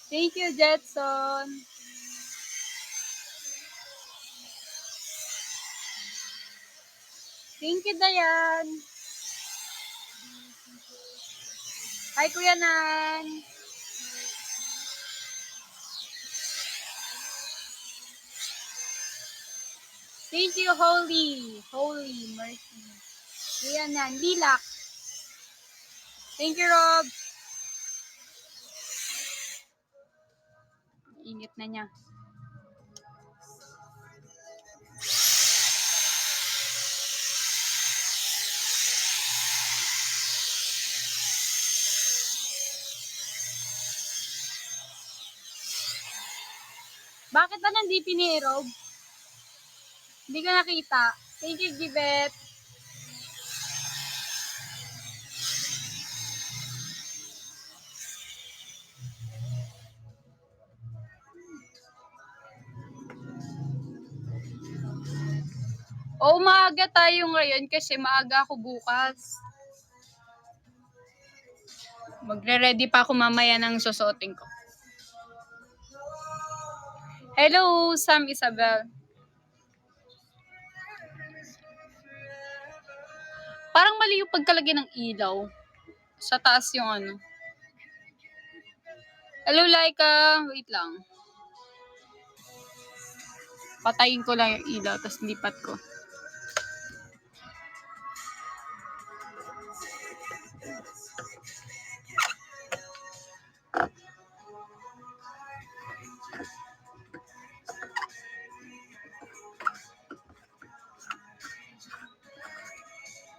Thank you, Jetson. Thank you, Dayan. Hi, Kuya Nan. Thank you, Holy Mercy. Kuya Nan. Lilak. Thank you, Rob. Init na niya. Bakit ba nandito ni Rob? Hindi ko nakita. Thank you, Gibet. Oh, maaga tayo ngayon kasi maaga ako bukas. Magre-ready pa ako mamaya ng susuotin ko. Hello, Sam Isabel. Parang mali yung pagkalagay ng ilaw. Sa taas yung ano. Hello, Laika. Wait lang. Patayin ko lang yung ilaw, tapos lipat ko.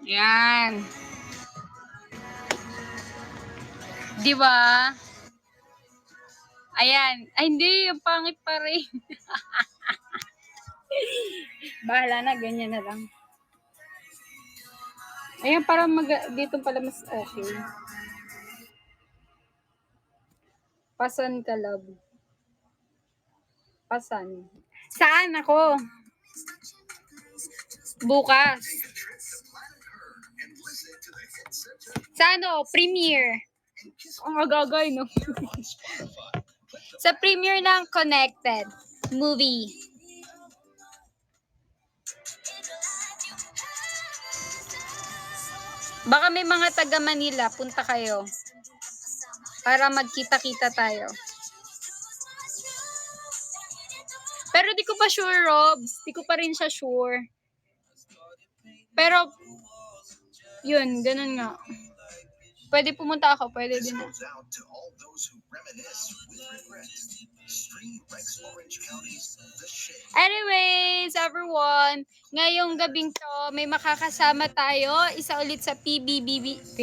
Yan. Di ba? Ayan. Ay, hindi. Yung pangit pa rin. Bahala na. Ganyan na lang. Ayan, para dito pala mas okay. Pasan ka, love. Pasan. Saan ako? Bukas. Sa ano? Premiere. Ang agagay, no? Sa premiere ng Connected movie. Baka may mga taga Manila, punta kayo. Para magkita-kita tayo. Pero di ko pa sure, Robs. Di ko pa rin siya sure. Pero, yun, ganun nga. Pwede pumunta ako, pwede din. Anyways, everyone, ngayong gabing to, may makakasama tayo. Isa ulit sa PBBT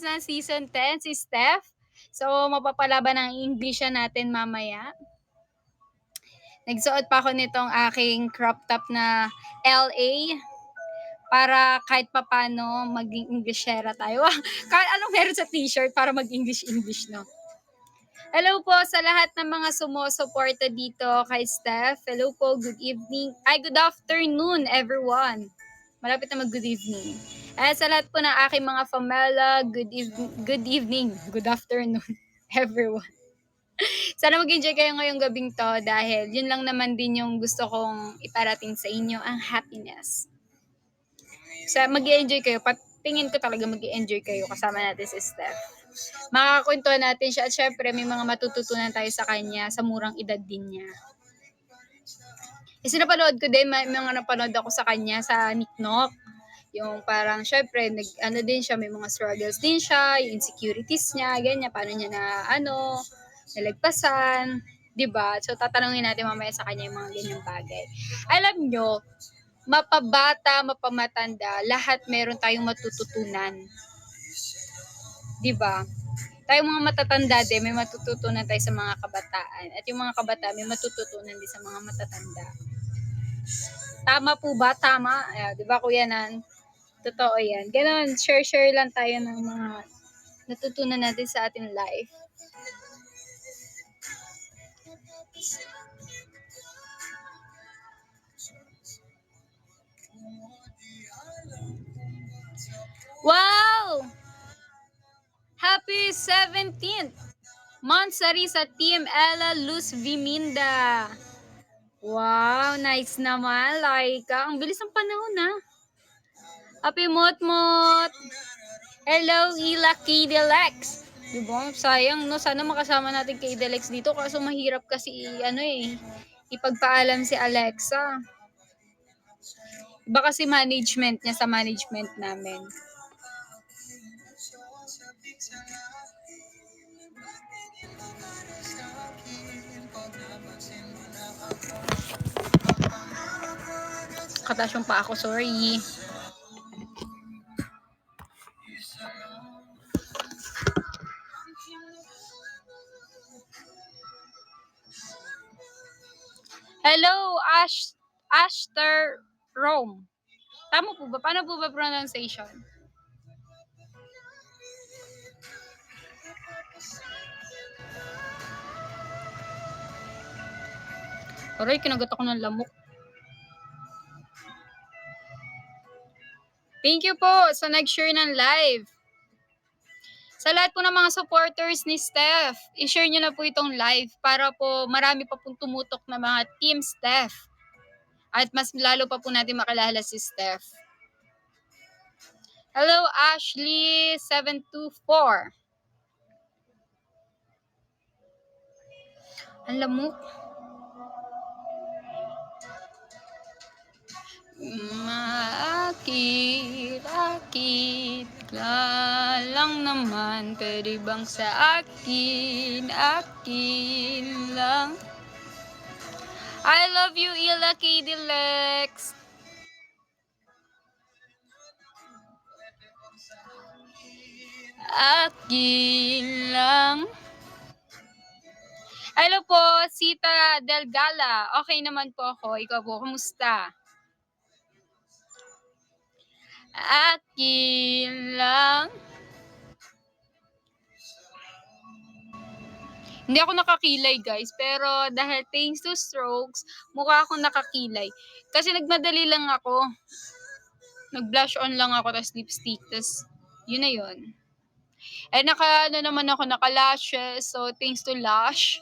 na season 10, si Stef. So, mapapalaban ang English natin mamaya. Nagsuot pa ako nitong aking crop top na LA para kahit papano maging Englishera tayo. Anong meron sa t-shirt para mag-English, no? Hello po sa lahat ng mga sumusuporta dito kay Stef. Hello po, good evening. Good afternoon everyone. Malapit na mag-good evening. Sa lahat po ng aking mga famela, good evening, good afternoon everyone. Sana mag-enjoy kayo ngayong gabing to dahil yun lang naman din yung gusto kong iparating sa inyo, ang happiness. So mag-enjoy kayo, tingin ko talaga mag-enjoy kayo kasama natin si Stef. Makakakwentuhan natin siya at syempre may mga matututunan tayo sa kanya sa murang edad din niya. Napanood ko din, may mga napanood ako sa kanya sa Niknok. Yung parang syempre din siya, may mga struggles din siya, yung insecurities niya, ganyan, paano niya nalagpasan, 'di ba? So tatanungin natin mamaya sa kanya yung mga ganyang bagay. Alam nyo, mapabata, mapamatanda, lahat meron tayong matututunan. 'Di ba? Tayong mga matatanda din, may matututunan tayo sa mga kabataan. At yung mga kabataan, may matututunan din sa mga matatanda. Tama po ba? Tama. 'Di ba, Kuya Nan? Totoo yan. Ganon, share lang tayo ng mga natutunan natin sa ating life. Wow! Happy 17 15th. Monsari sa Team Ella Luz Viminda. Wow, nice naman, Laika. Ang bilis ng panahon, ha? Happy Mot-Mot. Hello, Ila Kidelex. Diba? Sayang, no? Sana makasama natin kay Delex dito. Kaso mahirap kasi, ipagpaalam si Alexa. Iba kasi management niya sa management namin. Katasyong pa ako, sorry. Hello, Ashter Rome. Tama po ba? Paano po ba pronunciation? Aray, kinagat ako ng lamok. Thank you po sa nag-share ng live. Sa lahat po ng mga supporters ni Stef, i-share nyo na po itong live para po marami pa pong tumutok na mga Team Stef. At mas lalo pa po natin makilala si Stef. Hello, Ashley724. Ang lamok. Akit ka lang naman, pwede bang sa akin lang. I love you, Ila Kidelex. Akin lang. Hello po, Sita Delgala. Okay naman po ako. Ikaw po, kumusta? Akin lang. Hindi ako nakakilay, guys. Pero dahil thanks to strokes, mukha akong nakakilay. Kasi nagmadali lang ako. Nag-blush on lang ako, tas lipstick, tas yun na yun. Eh, naman ako, naka-lashes. So, thanks to Lash.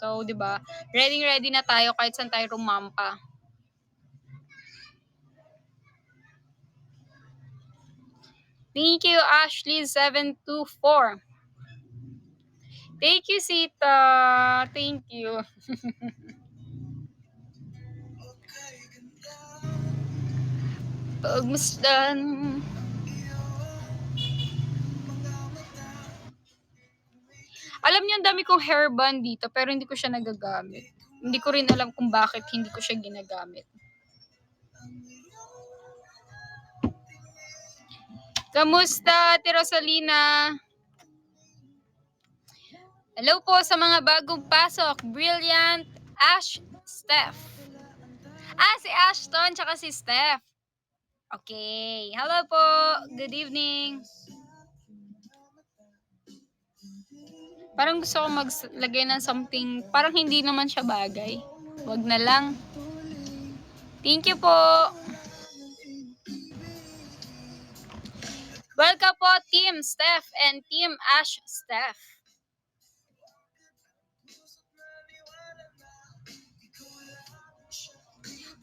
So, di ba? Ready na tayo kahit saan tayo rumampa. Thank you, Ashley724. Thank you, Sita. Thank you. Pagmasdan. Alam niyo, ang dami kong hairband dito, pero hindi ko siya nagagamit. Hindi ko rin alam kung bakit hindi ko siya ginagamit. Kamusta, Ate Rosalina? Hello po sa mga bagong pasok. Brilliant Stef. Si Ashton tsaka si Stef. Okay. Hello po. Good evening. Parang gusto ko maglagay ng something, parang hindi naman siya bagay. Wag na lang. Thank you po. Welcome po, Team Stef and Team Ash Stef.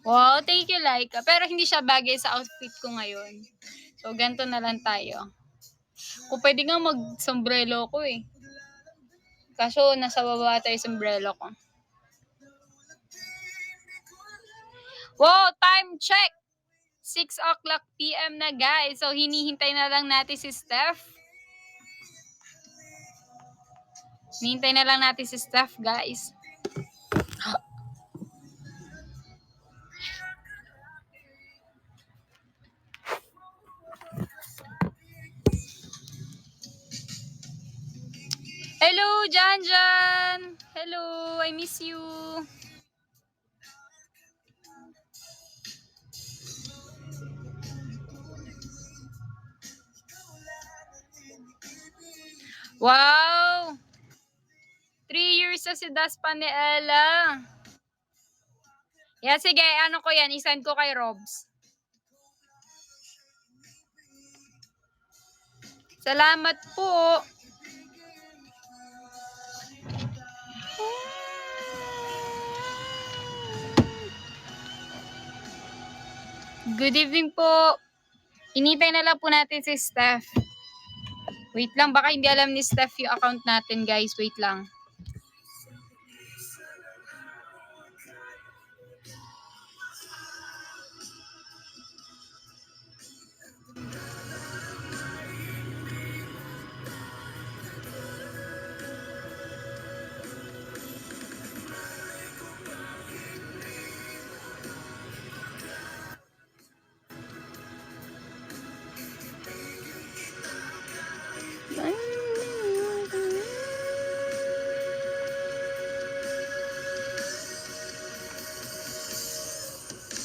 Wow, thank you, Laika. Pero hindi siya bagay sa outfit ko ngayon. So, ganito na lang tayo. Kung pwede nga mag-sombrero ko eh. Kaso, nasa baba tayo sombrero ko. Wow, time check! 6 o'clock p.m. na, guys. So, hinihintay na lang natin si Stef. Hinihintay na lang natin si Stef, guys. Hello, Janjan! Hello, I miss you. Wow! 3 years na si Daspan ni Ella. Yeah, sige, ano ko yan, isend ko kay Robs. Salamat po. Good evening po. Hinintay na lang po natin si Stef. Wait lang, baka hindi alam ni Stef yung account natin, guys. Wait lang.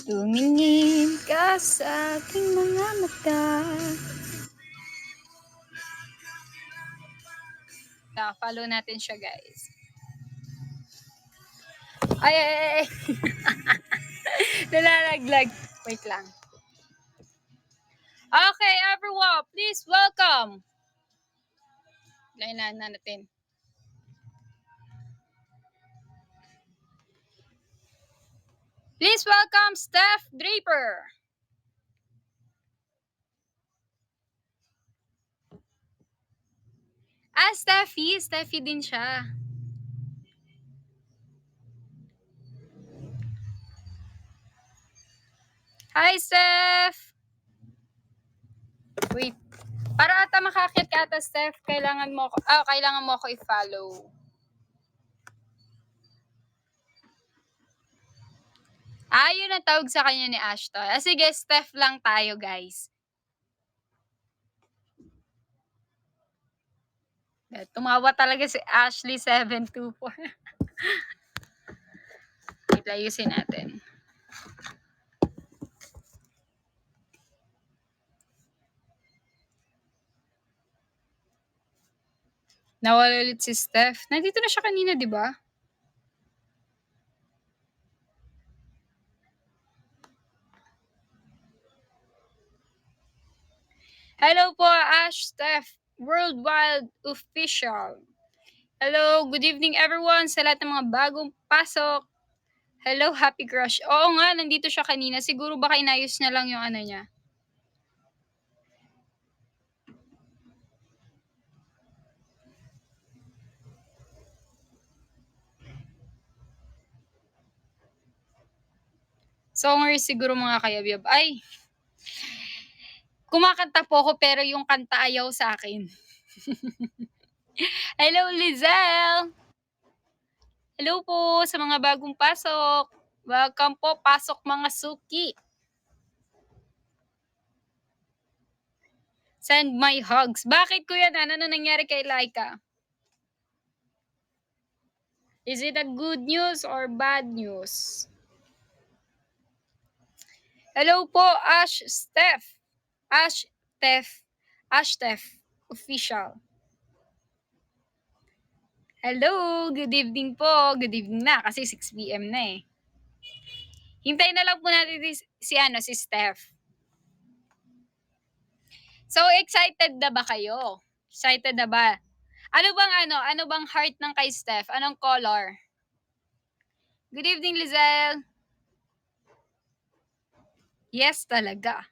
Tumingin ka sa aking mga mata. Follow natin siya, guys. Ay. Nalalaglag. Wait lang. Okay, everyone, please welcome. Lainan na natin. Please welcome Stef Draper. Steffi din siya. Hi, Stef! Wait. Para ata makakit ka ata, Stef, kailangan mo ako i-follow. Yun ang tawag sa kanya ni Ashton. Sige, Stef lang tayo, guys. Tumawa talaga si Ashley724. Wait, ayusin natin. Nawala ulit si Stef. Nandito na siya kanina, di ba? Hello po, Ash Stef, Worldwide Official. Hello, good evening everyone sa lahat ng mga bagong pasok. Hello, Happy Crush. Oo nga, nandito siya kanina. Siguro baka inayos niya lang yung ano niya. Songers siguro mga Cayabyab. Ay, kumakanta po ako pero yung kanta ayaw sa akin. Hello, Lizelle! Hello po sa mga bagong pasok. Welcome po, pasok mga suki. Send my hugs. Bakit kuya Dan? Ano nangyari kay Laika? Is it a good news or bad news? Hello po, Ash Stef. Ash Stef official. Hello, good evening po. Good evening na kasi 6 PM na eh. Hintayin na lang po natin si Stef. So excited na ba kayo? Excited na ba? Ano bang heart ng kay Stef? Anong color? Good evening, Lizelle. Yes talaga.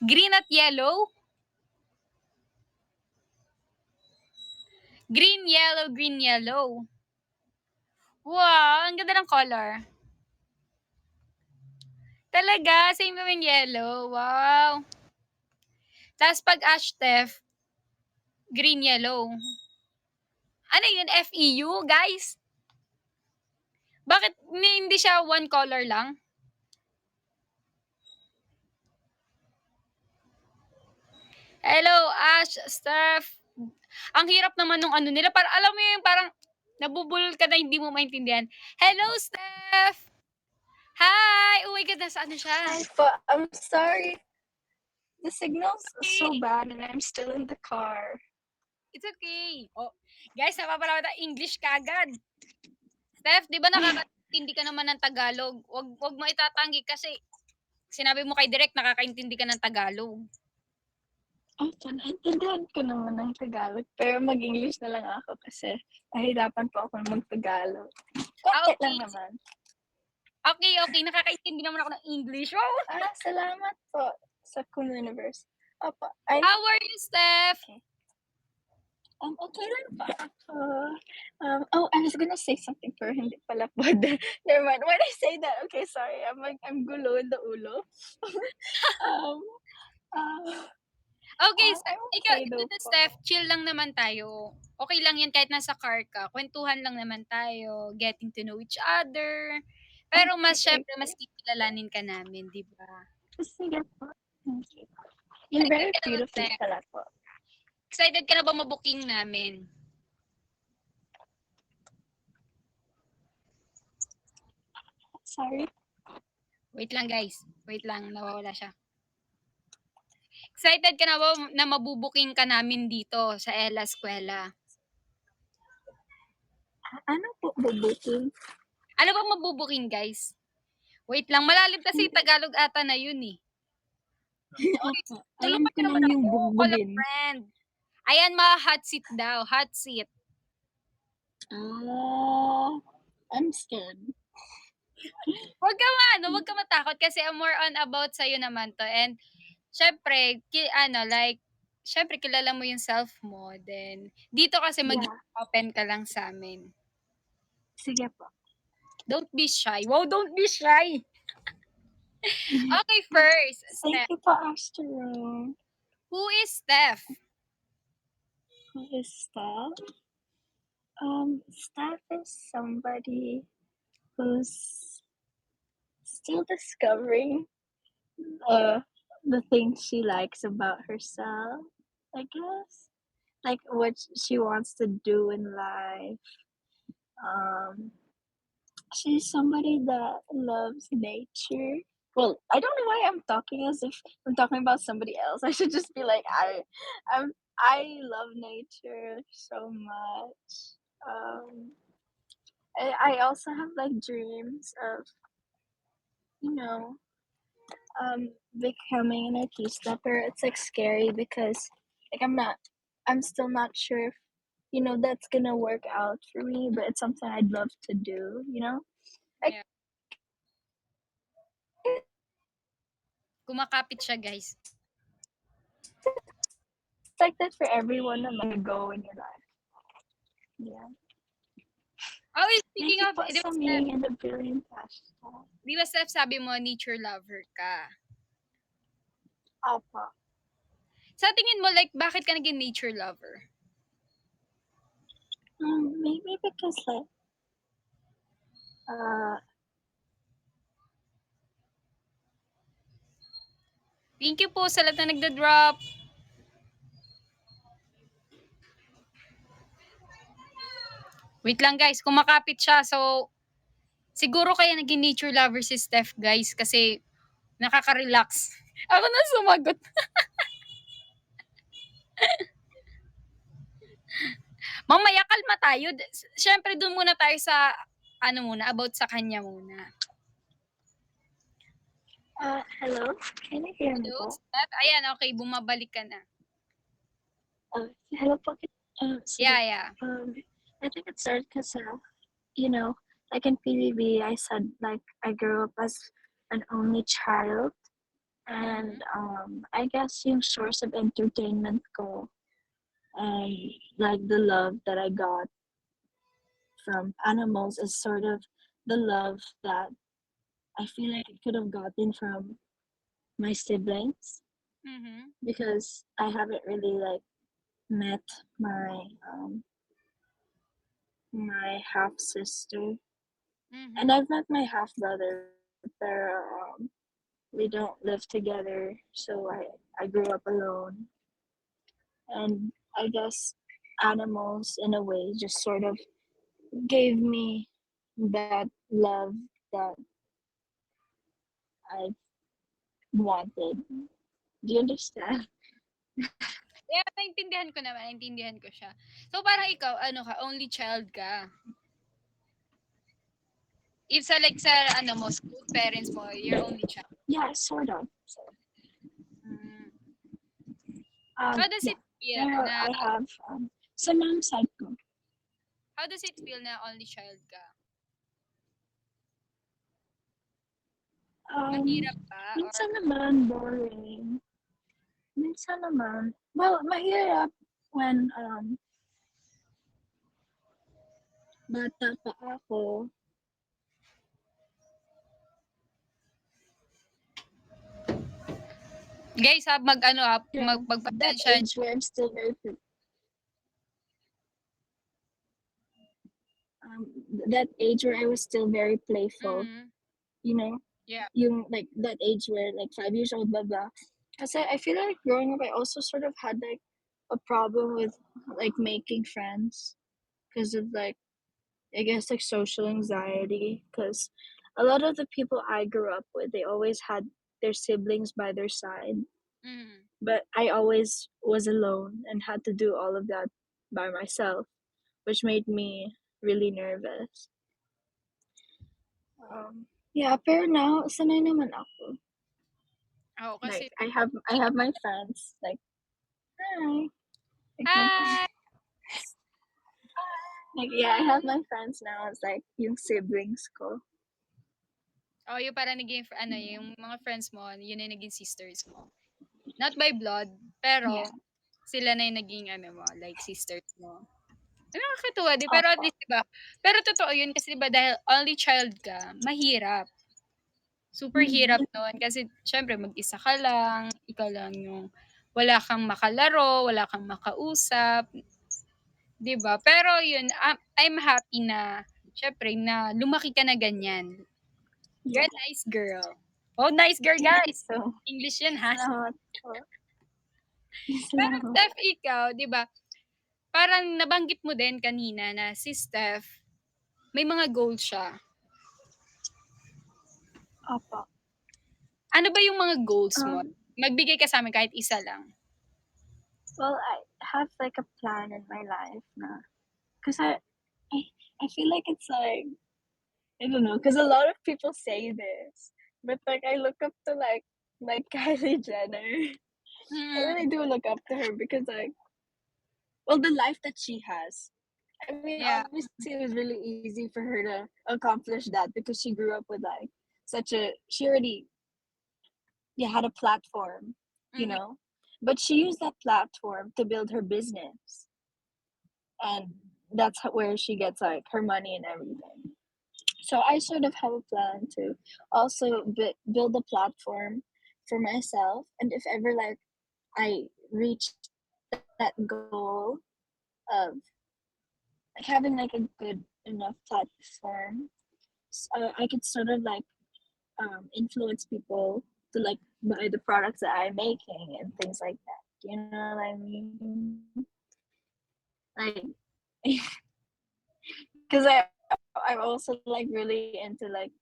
Green at yellow? Green, yellow. Wow, ang ganda ng color. Talaga, same kami yellow. Wow. Tapos pag Ash Stef, green, yellow. Ano yun? FEU, guys? Bakit hindi siya one color lang? Hello, Ash, Stef. Ang hirap naman nung ano nila. Para, alam mo yung parang nabubulol ka na hindi mo maintindihan. Hello, Stef! Hi! Oh my God, nasa ano siya? Hi po. I'm sorry. The signal's so bad and I'm still in the car. It's okay. Oh, guys, napapalawa tayo English kagad. Stef, di ba nakakaintindi ka naman ng Tagalog? Wag mo itatanggi kasi sinabi mo kay Direk nakakaintindi ka ng Tagalog. Naintindihan ko naman ng Tagalog, pero mag-English na lang ako kasi nahihirapan po ako mag-Tagalog. Konti lang Okay. naman. Okay. Nakakaintindi naman ako ng English. Wow! Salamat po sa Kumu Universe. Opo. How are you, Stef? Okay lang pa ako. I was gonna say something pero hindi pala po. Never mind. When I say that, okay, sorry. I'm gulo in the ulo. um, Okay, I'm ikaw, okay though ito, po. Steph, chill lang naman tayo. Okay lang yan kahit nasa car ka. Kwentuhan lang naman tayo, getting to know each other. Pero syempre, mas kikilalanin ka namin, di ba? Sige po. Thank you. You're Excited very ka na ba, beautiful Steph? pala po. Excited ka na ba mabooking namin? Sorry. Wait lang, guys. Wait lang, nawawala siya. Excited ka na ba na mabubuking ka namin dito sa Ella Skwela? Ano po bubuking? Ano bang mabubuking, guys? Wait lang, malalim kasi Tagalog ata na yun eh. Uy, Alam tulungan ko niyo lang naman yung ako, call a bugbugin. friend. Ayan, hot seat daw, hot seat. I'm scared. Wag ka matakot kasi I'm more on about sa'yo naman to. And, syempre, syempre, kilala mo yung self mo. Then, dito kasi open ka lang sa amin. Sige po. Don't be shy. Wow, don't be shy. Okay, first, Thank Steph. you po, Astro. Who is Steph? Who is Stef? Stef is somebody who's still discovering the things she likes about herself, I guess. Like what she wants to do in life. She's somebody that loves nature. Well, I don't know why I'm talking as if I'm talking about somebody else. I should just be like I love nature so much. I also have like dreams of, you know, becoming an artista, but it's like scary because like I'm still not sure if, that's gonna work out for me, but it's something I'd love to do, Like, Yeah. Kumakapit siya, guys. it's like that for everyone to go in your life. Yeah. Oh, Thank speaking you of, po sa me and the brilliant hashtag. di ba, Steph, sabi mo, nature lover ka? Opo. Sa tingin mo, like, bakit ka naging nature lover? Maybe because like, Thank you po sa lahat na nagda-drop. Wait lang, guys. Kumakapit siya. So, siguro kaya naging nature lover si Steph, guys. Kasi, nakaka-relax. Ako na sumagot. Mamaya, kalma tayo. Siyempre, dun muna tayo sa, about sa kanya muna. hello? Can you hear me Hello, po? Steph? Ayan, okay. Bumabalik ka na. Hello po. Yeah. I think it started because, like in PBB, I said, like, I grew up as an only child. And I guess yung source of entertainment ko and like the love that I got from animals is sort of the love that I feel like I could have gotten from my siblings because I haven't really like met my half sister, and I've met my half brother, but we don't live together, so I grew up alone, and I guess animals in a way just sort of gave me that love that I wanted. Do you understand? Yeah, naintindihan ko siya. So, parang ikaw, only child ka. If school parents mo, you're only child. Yeah, sort of. How does Yeah. it feel Pero na I have sa mom side ko. how does it feel na only child ka? Mahirap ba or Minsan naman boring. Minsan naman. Well, mahirap when bata pa ako. guys ha, Yeah, that magpasensya. age where I'm still very um that age where I was still very playful, Mm-hmm. you know, Yeah. yung like that age where like 5 years old, blah blah. Because I feel like growing up, I also sort of had like a problem with like making friends because of like I guess like social anxiety. Because a lot of the people I grew up with, they always had their siblings by their side, Mm-hmm. but I always was alone and had to do all of that by myself, which made me really nervous. Yeah, pero now sanay naman ako. Oo, kasi Like I have my friends. Like hi, like hi! like yeah, I have my friends now. It's like yung siblings ko. Oh, yung parang naging yung mga friends mo, yun na yung naging sisters mo. Not by blood, Yeah. pero sila na yung naging mo, like sisters mo. Nakakatuwa din, pero at Opo. least 'di ba? Pero totoo yun kasi 'di ba dahil only child ka, mahirap. Super Mm. hirap nun kasi syempre mag-isa ka lang, ikaw lang yung wala kang makalaro, wala kang makausap, 'di ba? Pero yun, I'm happy na syempre na lumaki ka na ganyan. You're Yeah. a nice girl. Oh, nice girl, Thank you guys. so. English yan ha. Salamat po. Pero Salamat. Steph, ikaw, 'di ba? Parang nabanggit mo din kanina na si Steph, may mga goals siya. Opo. Ano ba yung mga goals mo? Um, Magbigay ka sa amin kahit isa lang. well, I have like a plan in my life na, cause I, I feel like it's like I don't know, cause a lot of people say this, but like I look up to like Kylie Jenner. I really Mm, do look up to her because like well the life that she has. I mean, yeah. obviously it was really easy for her to accomplish that because she grew up with like she already had a platform, you Mm, know. But she used that platform to build her business, and that's where she gets like her money and everything. So I sort of have a plan to also build a platform for myself, and if ever like I reach that goal of like having like a good enough platform, I could sort of like influence people to like buy the products that I'm making and things like that. Do you know what I mean? Like, because I'm also like really into like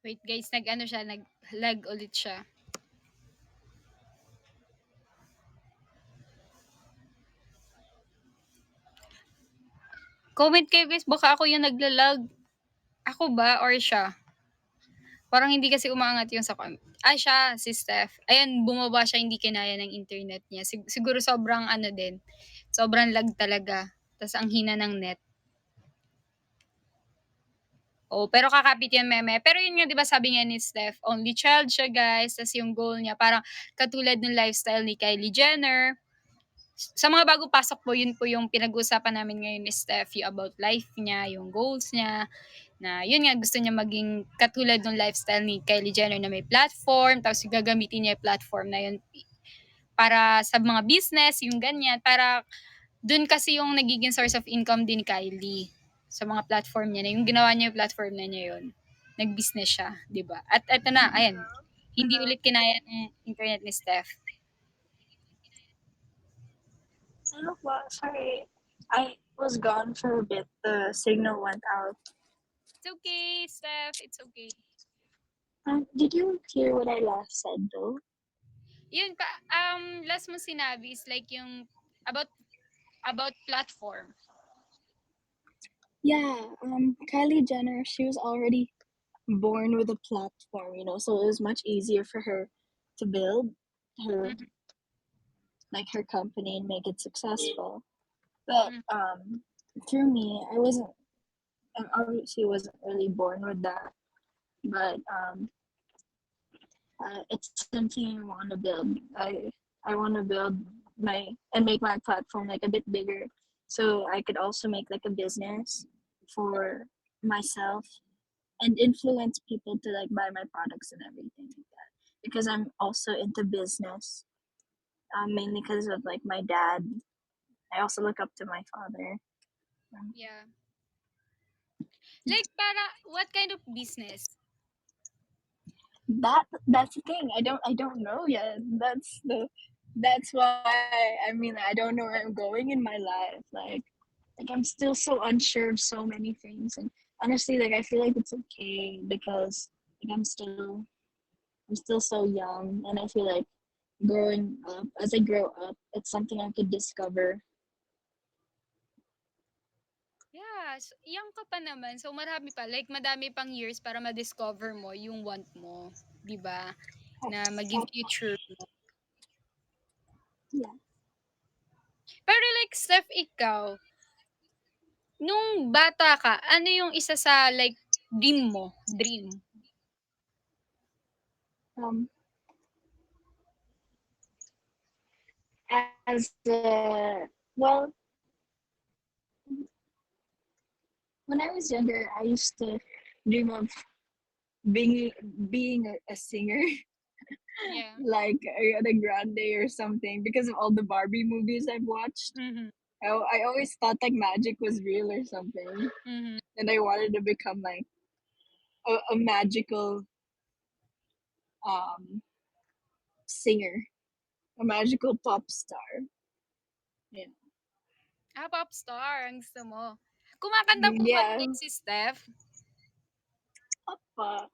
wait guys, nag-lag ulit siya. Comment kayo guys, baka ako yung naglalag. Ako ba or siya? Parang hindi kasi umaangat yung sa siya, si Steph. Ayan, bumaba siya, hindi kinaya ng internet niya. Siguro sobrang din, sobrang lag talaga. Tapos ang hina ng net. Oh, pero kakapit yan, meme. Pero yun nga, di ba sabi nga ni Steph, only child siya, guys. Tapos yung goal niya, parang katulad ng lifestyle ni Kylie Jenner. Sa mga bagong pasok po, yun po yung pinag-uusapan namin ngayon ni Steph, yung about life niya, yung goals niya, na yun nga, gusto niya maging katulad ng lifestyle ni Kylie Jenner na may platform, tapos gagamitin niya yung platform na yun para sa mga business, yung ganyan, para dun kasi yung nagiging source of income din ni Kylie sa mga platform niya na yung ginawa niya yung platform na niya yun. Nag-business siya, di ba? At eto na, ayan, hindi ulit kinaya ng internet ni Steph. oh, well, sorry, I was gone for a bit. The signal went out. It's okay, Steph. It's okay. Did you hear what I last said though? Yun pa, last mo sinabi is like yung about platform. Yeah, Kylie Jenner, she was already born with a platform, so it was much easier for her to build her Mhm, her company and make it successful. But mhm. through me, I obviously wasn't really born with that, but it's something I want to build. I want to build my and make my platform like a bit bigger, so I could also make like a business for myself and influence people to like buy my products and everything like that. Because I'm also into business, mainly because of like my dad. I also look up to my father. Um, Yeah. Like para what kind of business? that's the thing. I don't know yet. That's why I mean I don't know where I'm going in my life. Like I'm still so unsure of so many things, and honestly, like I feel like it's okay because like I'm still so young, and I feel like growing up as I grow up, it's something I could discover. Yeah, so young ka pa naman. So marami pa, like madami pang years para ma-discover mo yung want mo, 'di ba? Na maging At, future mo. yeah. Pero like Steph, ikaw, nung bata ka, ano yung isa sa like dream mo? Dream. Um, as well, when I was younger, I used to dream of being being a singer, Yeah. like Ariana Grande or something, because of all the Barbie movies I've watched. Mhm. I always thought like magic was real or something, Mhm. and I wanted to become like a magical um singer, a magical pop star. Yeah, Ah, pop star ang gusto mo. Kumakanta po ba yeah, like si Steph? pa.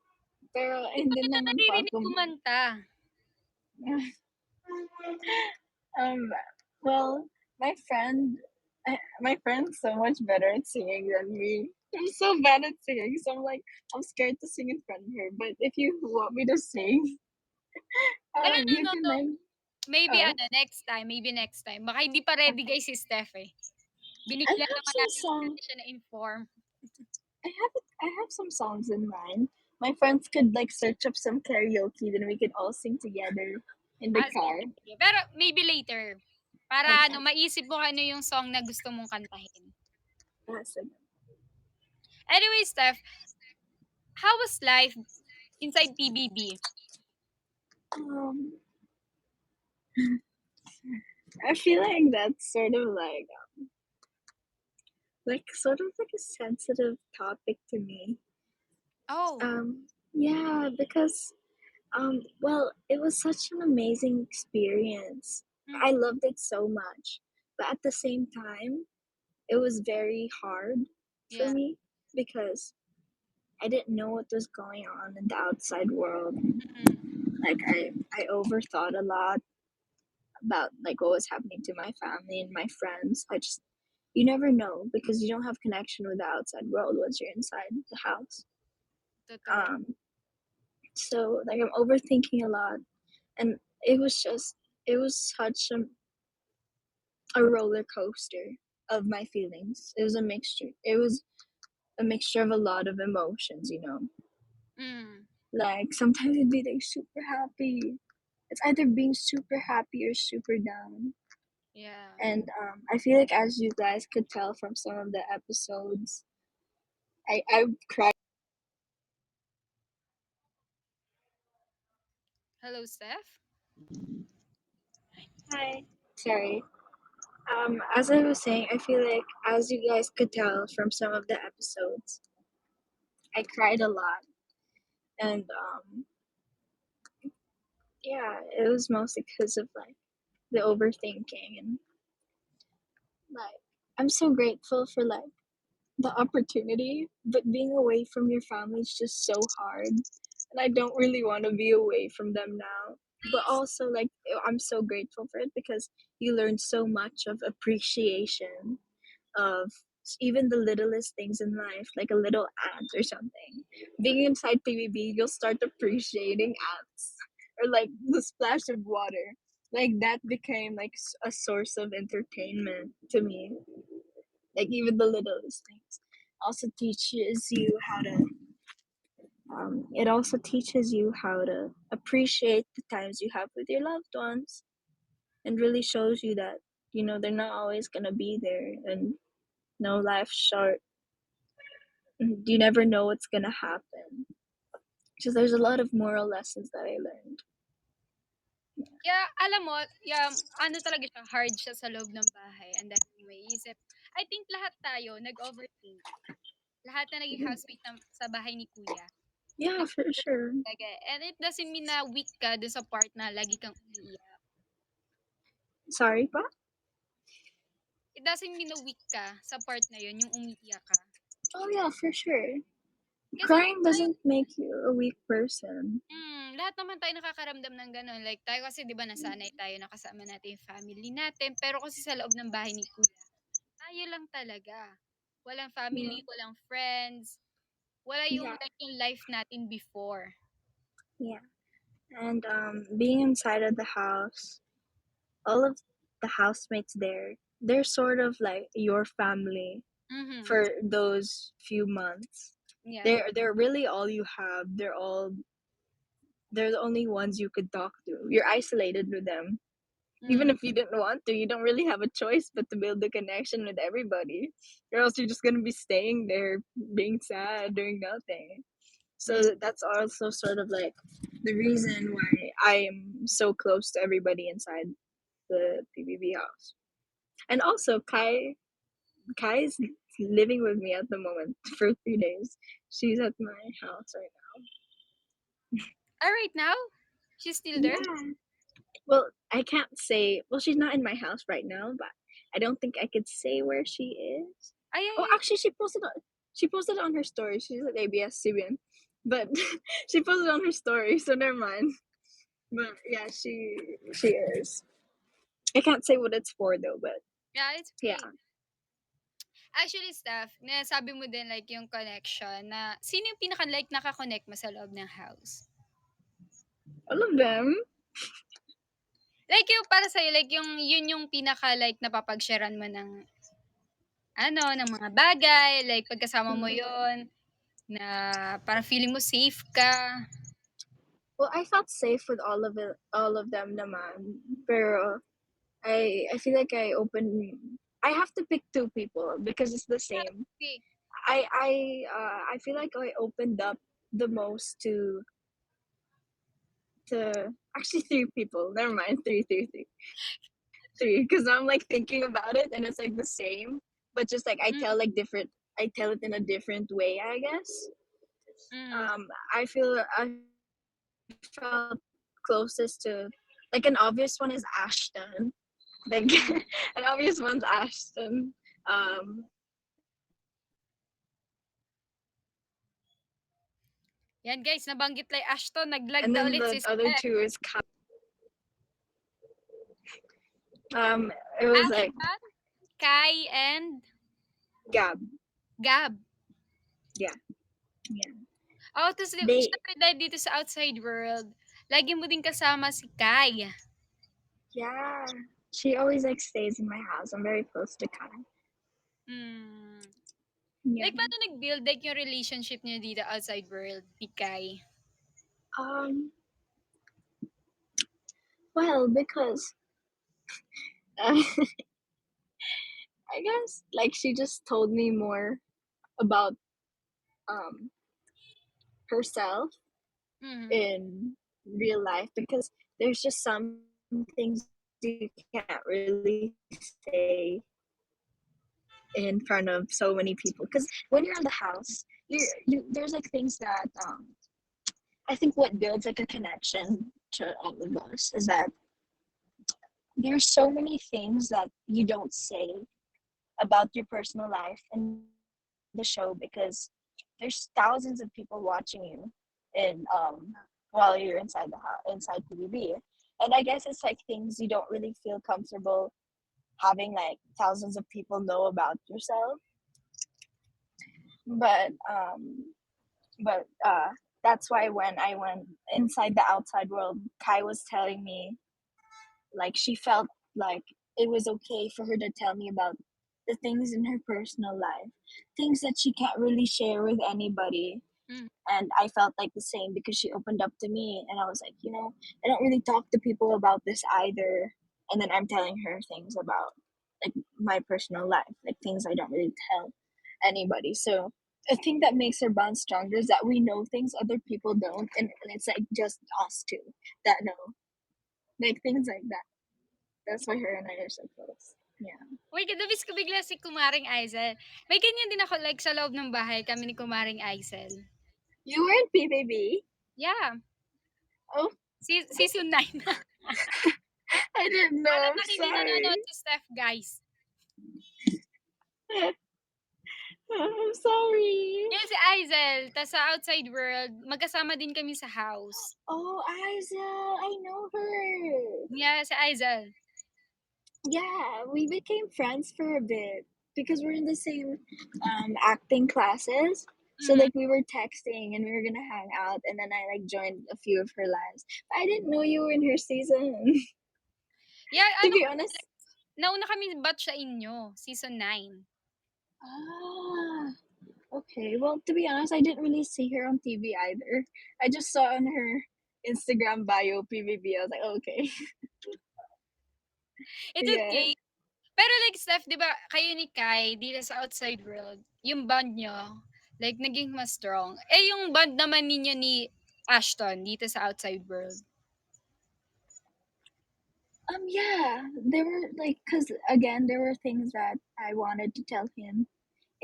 Pero Ba't hindi kita naman pa naririnig ako. kumanta? um, well, my friend, my friend's so much better at singing than me. I'm so bad at singing, so I'm scared to sing in front of her. But if you want me to sing, Ano, no, you no, can no. like, Maybe uh, maybe next time. Baka hindi pa ready okay. guys si Steph eh. I Binigla have naman some natin, hindi song. natin siya na-inform. I have some songs in mind. My friends could like search up some karaoke, then we could all sing together in the Ah, car. sige, sige. Pero maybe later. Para ano, Okay. maisip mo kung ano yung song na gusto mong kantahin. That's it. Anyway, Steph, how was life inside PBB? Um, I feel like that's sort of like a sensitive topic to me. Oh. Yeah, because well, it was such an amazing experience. I Mhm. loved it so much, but at the same time, it was very hard for Yeah. me because I didn't know what was going on in the outside world. Mhm. Like I overthought a lot about like what was happening to my family and my friends. You never know because you don't have connection with the outside world once you're inside the house. Totoo. Um, so like I'm overthinking a lot, and it was such a roller coaster of my feelings. It was a mixture. It was a mixture of a lot of emotions. Mm. Like sometimes it'd be like super happy. It's either being super happy or super down. Yeah. And I feel like as you guys could tell from some of the episodes, I cried. Hello, Steph? Hi. Sorry. As I was saying, I feel like as you guys could tell from some of the episodes, I cried a lot, and yeah, it was mostly because of like the overthinking and like I'm so grateful for like the opportunity, but being away from your family is just so hard, and I don't really want to be away from them now. But also, like, I'm so grateful for it because you learn so much of appreciation of even the littlest things in life, like a little ant or something. Being inside PBB, you'll start appreciating ants or like the splash of water. Like that became like a source of entertainment to me. Like even the littlest things. Also teaches you how to it also teaches you how to appreciate the times you have with your loved ones, and really shows you that they're not always gonna be there, and no, life's short. You never know what's gonna happen. So there's a lot of moral lessons that I learned. Yeah, alam mo, yeah, ano talaga siya, hard siya sa loob ng bahay. And then, may isip. I think lahat tayo nag-overthink. Lahat na naging housemate sa bahay ni Kuya. Yeah, for sure. Talaga. And it doesn't mean na weak ka dun sa part na lagi kang umiiyak. Sorry pa? It doesn't mean na weak ka sa part na yun, yung umiiyak ka. Oh yeah, for sure. Kasi Crying doesn't make you a weak person. lahat naman tayo nakakaramdam ng gano'n. Like, tayo kasi, di ba, nasanay tayo, nakasama natin yung family natin. Pero kasi sa loob ng bahay ni Kuya, tayo lang talaga. Walang family, Yeah. walang friends. Wala yung, Yeah. like, yung life natin before. Yeah. And being inside of the house, all of the housemates there, they're sort of like your family Mm-hmm. for those few months. Yeah. They're really all you have. They're the only ones you could talk to. You're isolated with them. Even if you didn't want to, you don't really have a choice but to build a connection with everybody. Or else you're just gonna be staying there being sad, doing nothing. So that's also sort of like the reason why I am so close to everybody inside the PBB house. And also Kai is living with me at the moment for 3 days. She's at my house right Right now? She's still now. there? Yeah. Well, I can't say. Well, she's not in my house right now, but I don't think I could say where she is. Ay, Oh, actually, she posted on her story. She's at ABS-CBN, but she posted on her story, so never mind. But yeah, she is. I can't say what it's for though, but Yeah, it's yeah, okay. Actually, Steph, nasabi mo din like yung connection na sino yung pinaka-like nakakonect mo sa loob ng house? all of them. Like yung para sa'yo, like yun yung pinaka-like napapag-sharean mo ng ng mga bagay, like pagkasama mo yon na parang feeling mo safe ka. Well, I felt safe with all of them naman. Pero I feel like I have to pick two people because it's the same. Okay. I feel like I opened up the most to actually three people. Never mind, three. Because I'm like thinking about it and it's like the same, but just like I tell like different. I tell it in a different way, I guess. I felt closest to like an obvious one is Ashton. Like an obvious one's Ashton. Yan guys, nabanggit like Ashton, naglag And na then ulit the si other Steph. two is it was like Ashton, Kai, and Gab. Gab. Yeah. Yeah. Oh, tapos They syempre dahil dito sa outside world, lagi mo din kasama si Kai. Yeah. She always like stays in my house. I'm very close to Kai. Yeah. Like, paano nag-build like yung relationship niyo dito outside world ni Kai? Well, because I guess like she just told me more about um herself in real life, because there's just some things you can't really say in front of so many people, because when you're in the house there's like things that I think what builds like a connection to all of us is that there's so many things that you don't say about your personal life in the show, because there's thousands of people watching you in while you're inside PBB. And I guess it's like things you don't really feel comfortable having like thousands of people know about yourself. but that's why when I went inside the outside world, Kai was telling me like she felt like it was okay for her to tell me about the things in her personal life, things that she can't really share with anybody. Mm. And I felt like the same because she opened up to me, and I was like, I don't really talk to people about this either. And then I'm telling her things about like my personal life, like things I don't really tell anybody. So I think that makes our bond stronger is that we know things other people don't, and it's like just us two that know, like things like that. That's why her and I are so close. Yeah. Oh my God, na-miss ko bigla si Kumaring Aisel. May ganyan din ako, like, sa loob ng bahay, kami ni Kumaring Aisel. You were in PBB? Yeah, Oh, season 9. I didn't know. I'm Halatang hindi sorry. nanonood si Stef, guys. I'm sorry. Yun si Aisel, tas sa outside world, magkasama din kami sa house. Oh, Isa, I know her. Yeah, si Aisel. Yeah, we became friends for a bit because we're in the same acting classes. So Mhm. like we were texting and we were gonna hang out, and then I like joined a few of her lives. But I didn't know you were in her season. Yeah, To ano be kami, honest. like, nauna kami batch sa inyo, season 9. Ah, okay. Well, to be honest, I didn't really see her on TV either. I just saw on her Instagram bio PVB. I was like, okay, It's yeah. okay. Pero like Steph, 'di ba kayo ni Kai dito sa outside world, yung bond niyo like naging mas strong. Eh yung bond naman ninyo ni Ashton dito sa outside world. Yeah, there were like, cause again, there were things that I wanted to tell him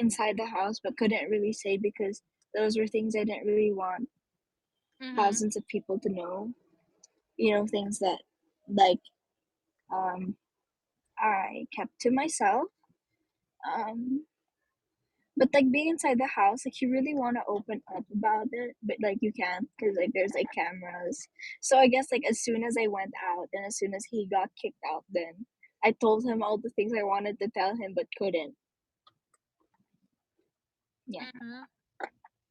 inside the house, but couldn't really say because those were things I didn't really want Mhm. thousands of people to know. Things that like um I kept to myself. Um, but like being inside the house, like you really want to open up about it, but like you can't because like there's like cameras. So I guess like as soon as I went out and as soon as he got kicked out, then I told him all the things I wanted to tell him but couldn't. Yeah, Mhm.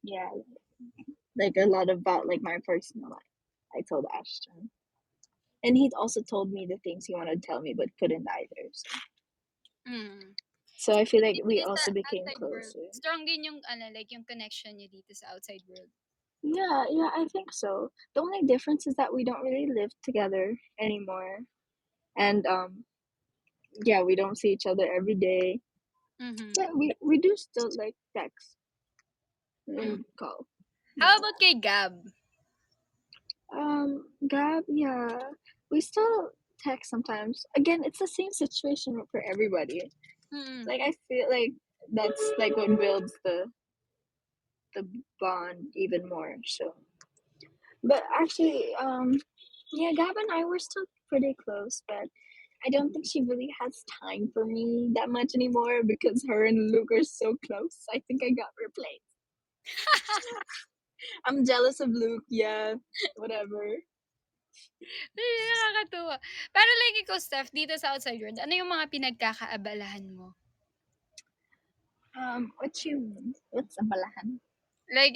yeah, like a lot about like my personal life. I told Ashton, and he also told me the things he wanted to tell me but couldn't either. Mm. So I feel Strong like din we kayo sa also became outside world. closer. Strong din yung ano like yung connection niyo dito sa outside world. Yeah, yeah, I think so. The only difference is that we don't really live together anymore, and yeah, we don't see each other every day, Mhm. but we do still like text Mm. and call. How Yeah. about kay Gab? Gab, yeah, we still text sometimes. Again, it's the same situation for everybody. Mm. Like I feel like that's like what builds the bond even more. So, but actually, yeah, Gab and I were still pretty close, but I don't think she really has time for me that much anymore because her and Luke are so close. I think I got replaced. I'm jealous of Luke. Yeah, whatever. Ay, nakakatuwa. Pero like ikaw Steph, dito sa outside world, ano yung mga pinagkakaabalahan mo? What you mean? What's a balahan? Like,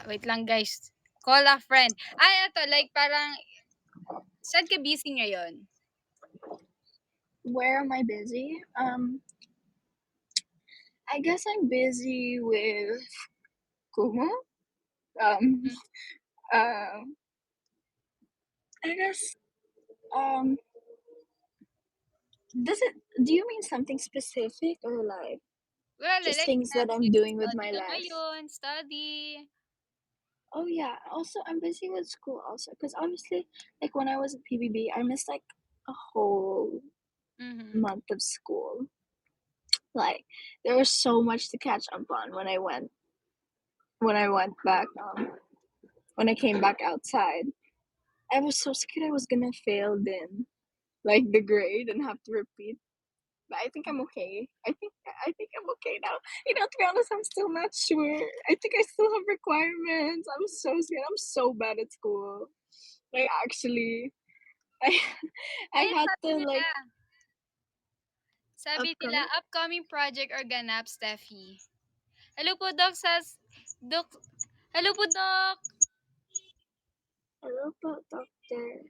wait lang guys. Call a friend. Ay, eto, like parang, saan ka busy ngayon? Where am I busy? I guess I'm busy with Kumu. Um, Mm. uh, I guess. Um, does it? Do you mean something specific or like Well, just like, things that I'm doing with nag-study my ka life? ngayon, study. Oh yeah. Also, I'm busy with school also because obviously, like when I was at PBB, I missed like a whole Mhm. month of school. Like there was so much to catch up on when I went back. When I came back outside, I was so scared I was gonna fail then, like the grade and have to repeat. But I think I'm okay. I think I'm okay now. To be honest, I'm still not sure. I think I still have requirements. I'm so scared. I'm so bad at school. Like actually, I I Ayun, had to like sabi nila, upcoming. upcoming project or ganap, Steffi. Hello po, Doc. Doc. Hello po, Doc. Hello po, doctor.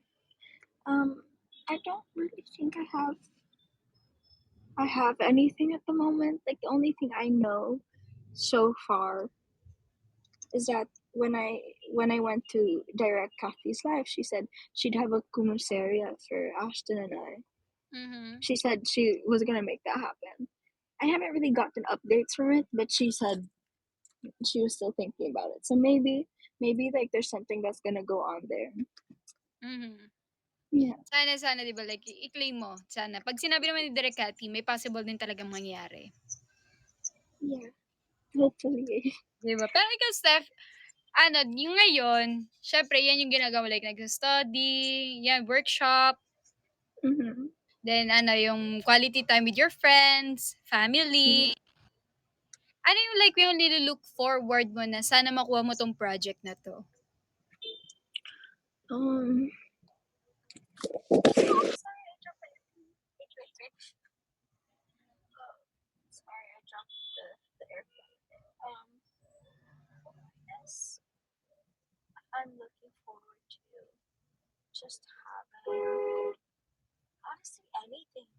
I don't really think I have anything at the moment. Like the only thing I know so far is that when I went to direct Kathy's live, she said she'd have a kumuseria for Ashton and I. Mm-hmm. She said she was gonna make that happen. I haven't really gotten updates from it, but she said she was still thinking about it. So maybe like there's something that's gonna go on there. Mm-hmm. Yeah. Sana, di ba, like, i-claim mo. Sana. Pag sinabi naman ni Direk Cathy, may possible din talagang mangyari. Yeah. Hopefully. Di ba? Pero ikaw, Steph, yung ngayon, syempre, yan yung ginagawa, like, nag-study, yan, workshop, Mm-hmm. then, yung quality time with your friends, family. Ano yung, like, yung nilook forward mo na sana makuha mo tong project na to? Um. Sorry, I dropped the airplane. I guess I'm looking forward to just having honestly anything,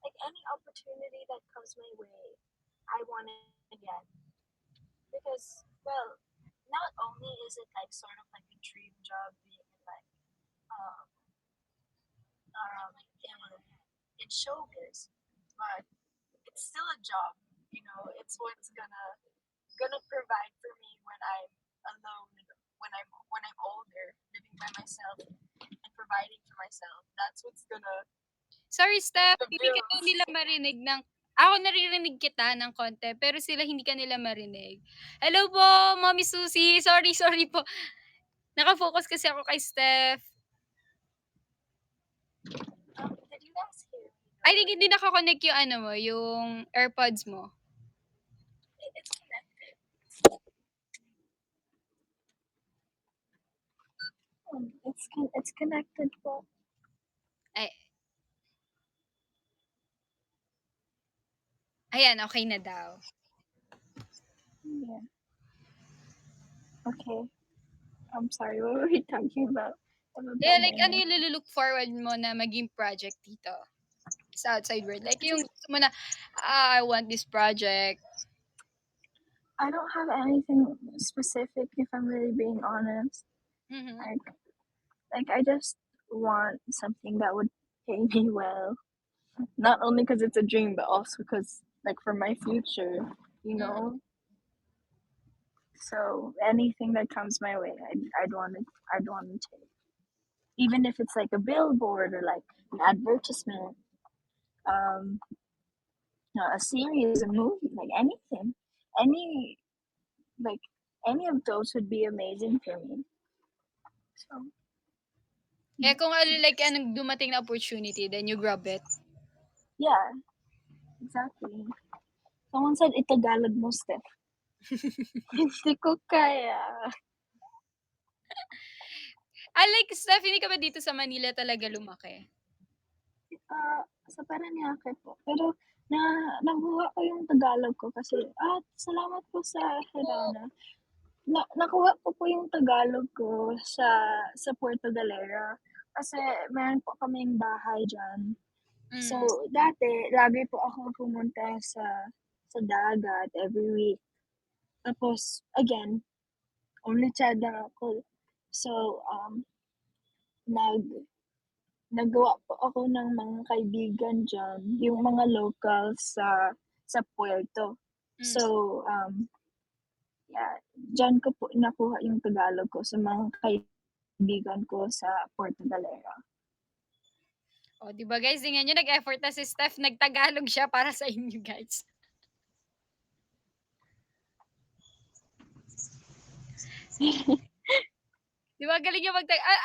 like any opportunity that comes my way, I want to get because well, not only is it like sort of like a dream job being in like um in showbiz, but it's still a job. You know, it's what's gonna provide for me when I'm alone, when I'm older, living by myself and providing for myself. That's what's gonna Sorry, pay Steph, the hindi ka daw bills. nila marinig ng ako naririnig kita ng konti, pero sila hindi ka nila marinig. Hello po, Mommy Susie. Sorry po. Naka-focus kasi ako kay Steph. Did you guys hear me? I think hindi naka-connect yung mo, yung AirPods mo. It's connected. It's connected po. Ay. Ayan, okay na daw. Yeah. Okay. I'm sorry, what were we talking about? Yeah, like ano yung nilook forward mo na maging project dito sa outside world? Like yung gusto mo na, I want this project. I don't have anything specific if I'm really being honest. Mm-hmm. Like I just want something that would pay me well. Not only because it's a dream, but also because like for my future, you know. So anything that comes my way, I'd want to take, even if it's like a billboard or like an advertisement, um, a series, a movie, like anything, any like any of those would be amazing for me. So Kaya kung like anong dumating na opportunity, then you grab it. yeah, exactly. Someone said Itagalog mo, Stef. Hindi ko kaya. Like, Steph, hindi ka ba dito sa Manila talaga lumaki? Sa Paranaque po. Pero nakuha ko yung Tagalog ko kasi salamat po sa Hirana. Nakuha ko po yung Tagalog ko sa Puerto Galera kasi meron po kaming bahay diyan. So, dati lagi po ako pumunta sa dagat every week. Tapos again, only child lang ako. So, nagawa po ako ng mga kaibigan diyan, yung mga locals sa Puerto. So, yeah, diyan ko po nakuha yung Tagalog ko sa mga kaibigan ko sa Puerto Galera. O, di ba guys, tingnan nyo, nag-effort na si Steph, nagtagalog siya para sa inyo guys. Di ba, galing niya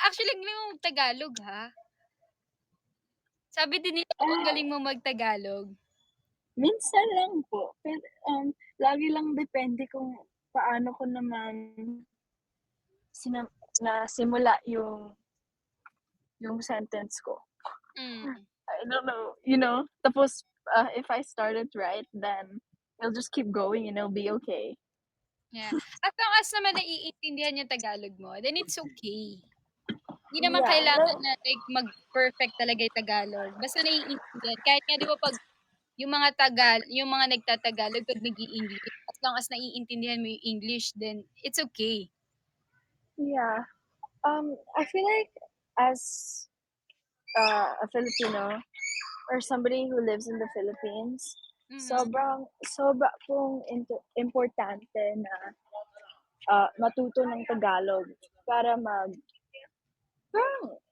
actually, galing mo mag-Tagalog, ha? Sabi din nila, ang galing mo mag-Tagalog. Minsan lang po. Pero, lagi lang depende kung paano ko naman nasimula yung sentence ko. I don't know, you know. Tapos, if I started right, then You'll just keep going and it'll be okay. Yeah. As long as naman naiintindihan yung Tagalog mo, then it's okay. Hindi naman Yeah, kailangan na like mag-perfect talaga yung Tagalog. Basta naiintindihan. Kahit nga 'di ba 'pag yung mga nagtatagalog 'pag nag-i-English, as long as naiintindihan mo yung English, then it's okay. yeah. I feel like as a Filipino or somebody who lives in the Philippines, Mhm. sobra pong importante na matuto ng Tagalog para parang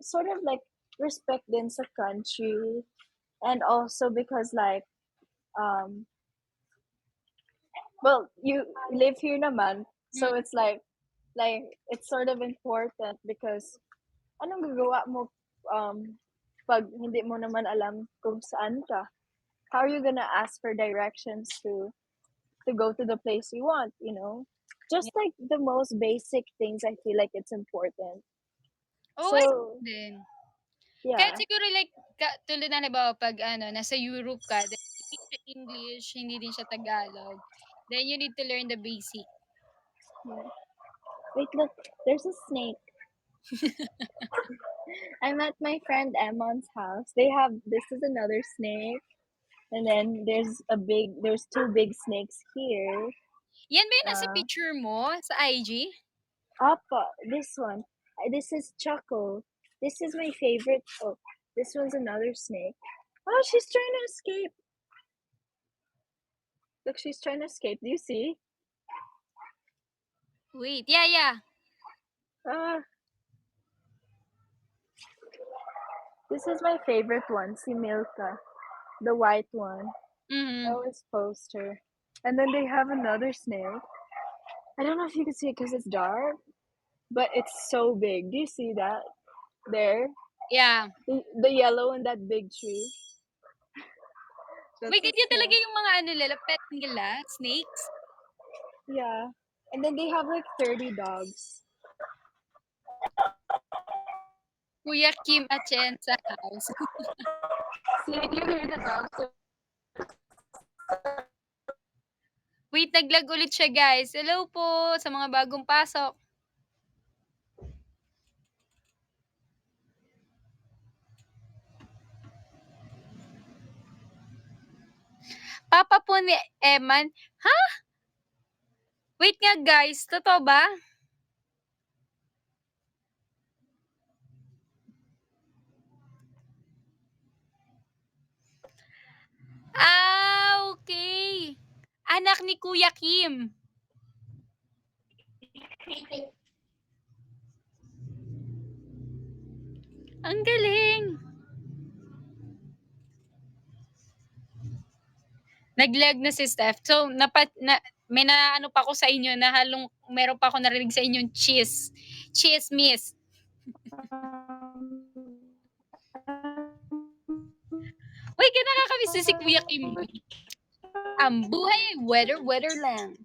sort of like respect din sa country, and also because like um well, you live here naman, Mm, so it's like it's sort of important because anong gagawa mo pag hindi mo naman alam kung saan ka? How are you gonna ask for directions to go to the place you want, you know? Just yeah. like the most basic things, I feel like it's important. Oo, I So din. Kahit yeah, siguro like tulad na halimbawa 'pag ano, nasa Europe ka, then hindi siya English, hindi din siya Tagalog, then you need to learn the basic. yeah. Wait, look, there's a snake. I'm at my friend Emon's house. This is another snake, and then there's two big snakes here. 'Yan ba yung nasa Uh, picture mo sa IG? this one. This is Choco. This is my favorite. Oh, this one's another snake. Oh, she's trying to escape. Look, she's trying to escape. Do you see? Wait, yeah, yeah. Ah, this is my favorite one, si Milka, the white one. I Mhm. always post her. And then they have another snake. I don't know if you can see it because it's dark, but it's so big. Do you see that? There, Yeah. the yellow in that big tree. Wait, That's a ganyan talaga snake. yung mga ano nila, pet nila, snakes? Yeah. And then they have like 30 dogs. Kuya Kim Atienza house. See, do you hear the dogs? Wait, nag-lag ulit siya guys. Hello po sa mga bagong pasok. Papa po ni Eman. Ha? Wait nga guys, totoo ba? Ah, okay. Anak ni Kuya Kim. Ang galing. Nag-lag na si Steph. So, may naano pa ako sa inyo na halong meron pa ako narinig sa inyong cheese. Cheese miss. Uy, ka nakakamiss din si Kuya Kim. Ang buhay, weather lang.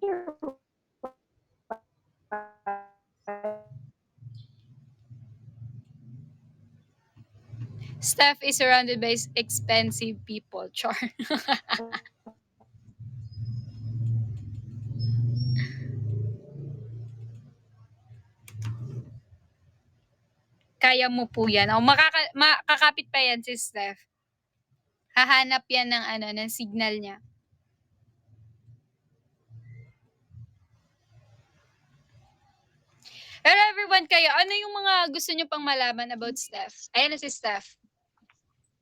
Steph is surrounded by expensive people. Char. Kaya mo po yan. O, makakapit pa yan si Steph. Hahanap yan ng ano, ng signal niya. Pero everyone kayo, ano yung mga gusto nyo pang malaman about Steph? Ayan na si Steph.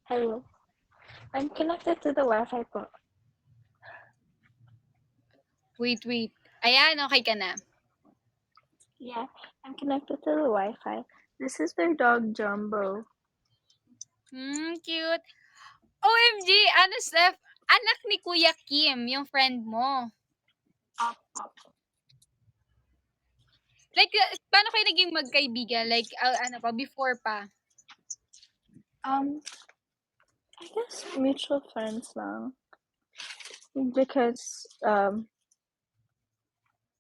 Hello. I'm connected to the Wi-Fi po. Wait. Ayan, okay ka na. Yeah, I'm connected to the Wi-Fi. This is their dog Jumbo. Cute. OMG, ano Steph? Anak ni Kuya Kim, yung friend mo. Like, paano kayo naging magkaibigan? Like, ano pa, before pa? I guess mutual friends lang. Because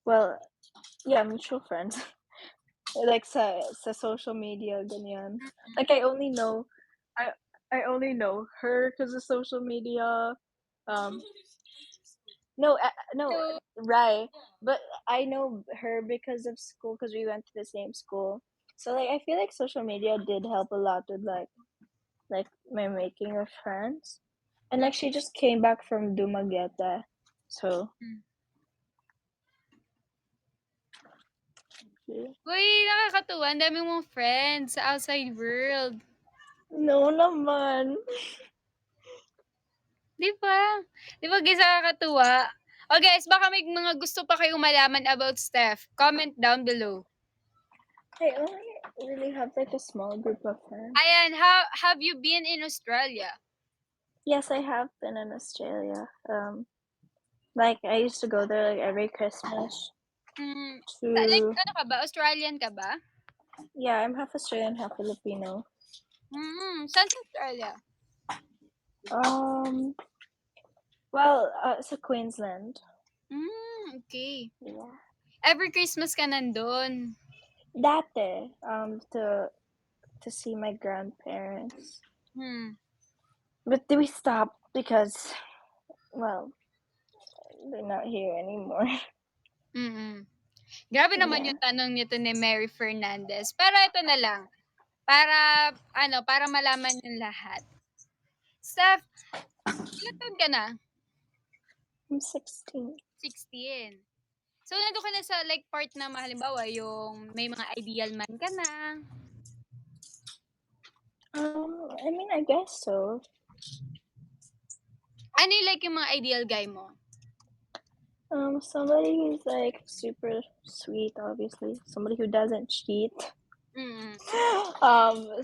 well, yeah, mutual friends. Like sa social media ganyan. Like I I only know her because of social media. Um No, So, right. But I know her because of school, because we went to the same school. So like, I feel like social media did help a lot with like my making of friends. And like, she just came back from Dumaguete, so mm. yeah. Uy, nakakatuwa. Ang dami mong friends sa outside world. No naman. Di ba? Di ba guys, nakakatuwa? O guys, baka may mga gusto pa kayong malaman about Steph. Comment down below. I only really have like a small group of friends. Ayan, how have you been in Australia? Yes, I have been in Australia. Like I used to go there like every Christmas Like, to. ano ka ba? Australian ka ba? Yeah, I'm half Australian, half Filipino. Saan sa Australia? Um, well, sa Queensland. Okay. Yeah. Every Christmas ka nandun. Dati, to see my grandparents. But we stopped because, well, they're not here anymore. Grabe naman Yeah. yung tanong nito ni Mary Fernandez. Pero ito na lang. Para malaman yung lahat. Steph, ilan taon ka na? I'm 16. 16. So, nandun ka na sa like part na halimbawa yung may mga ideal man ka na. I mean, I guess so. Ano yung like yung mga ideal guy mo? Somebody who's like super sweet, obviously. Somebody who doesn't cheat.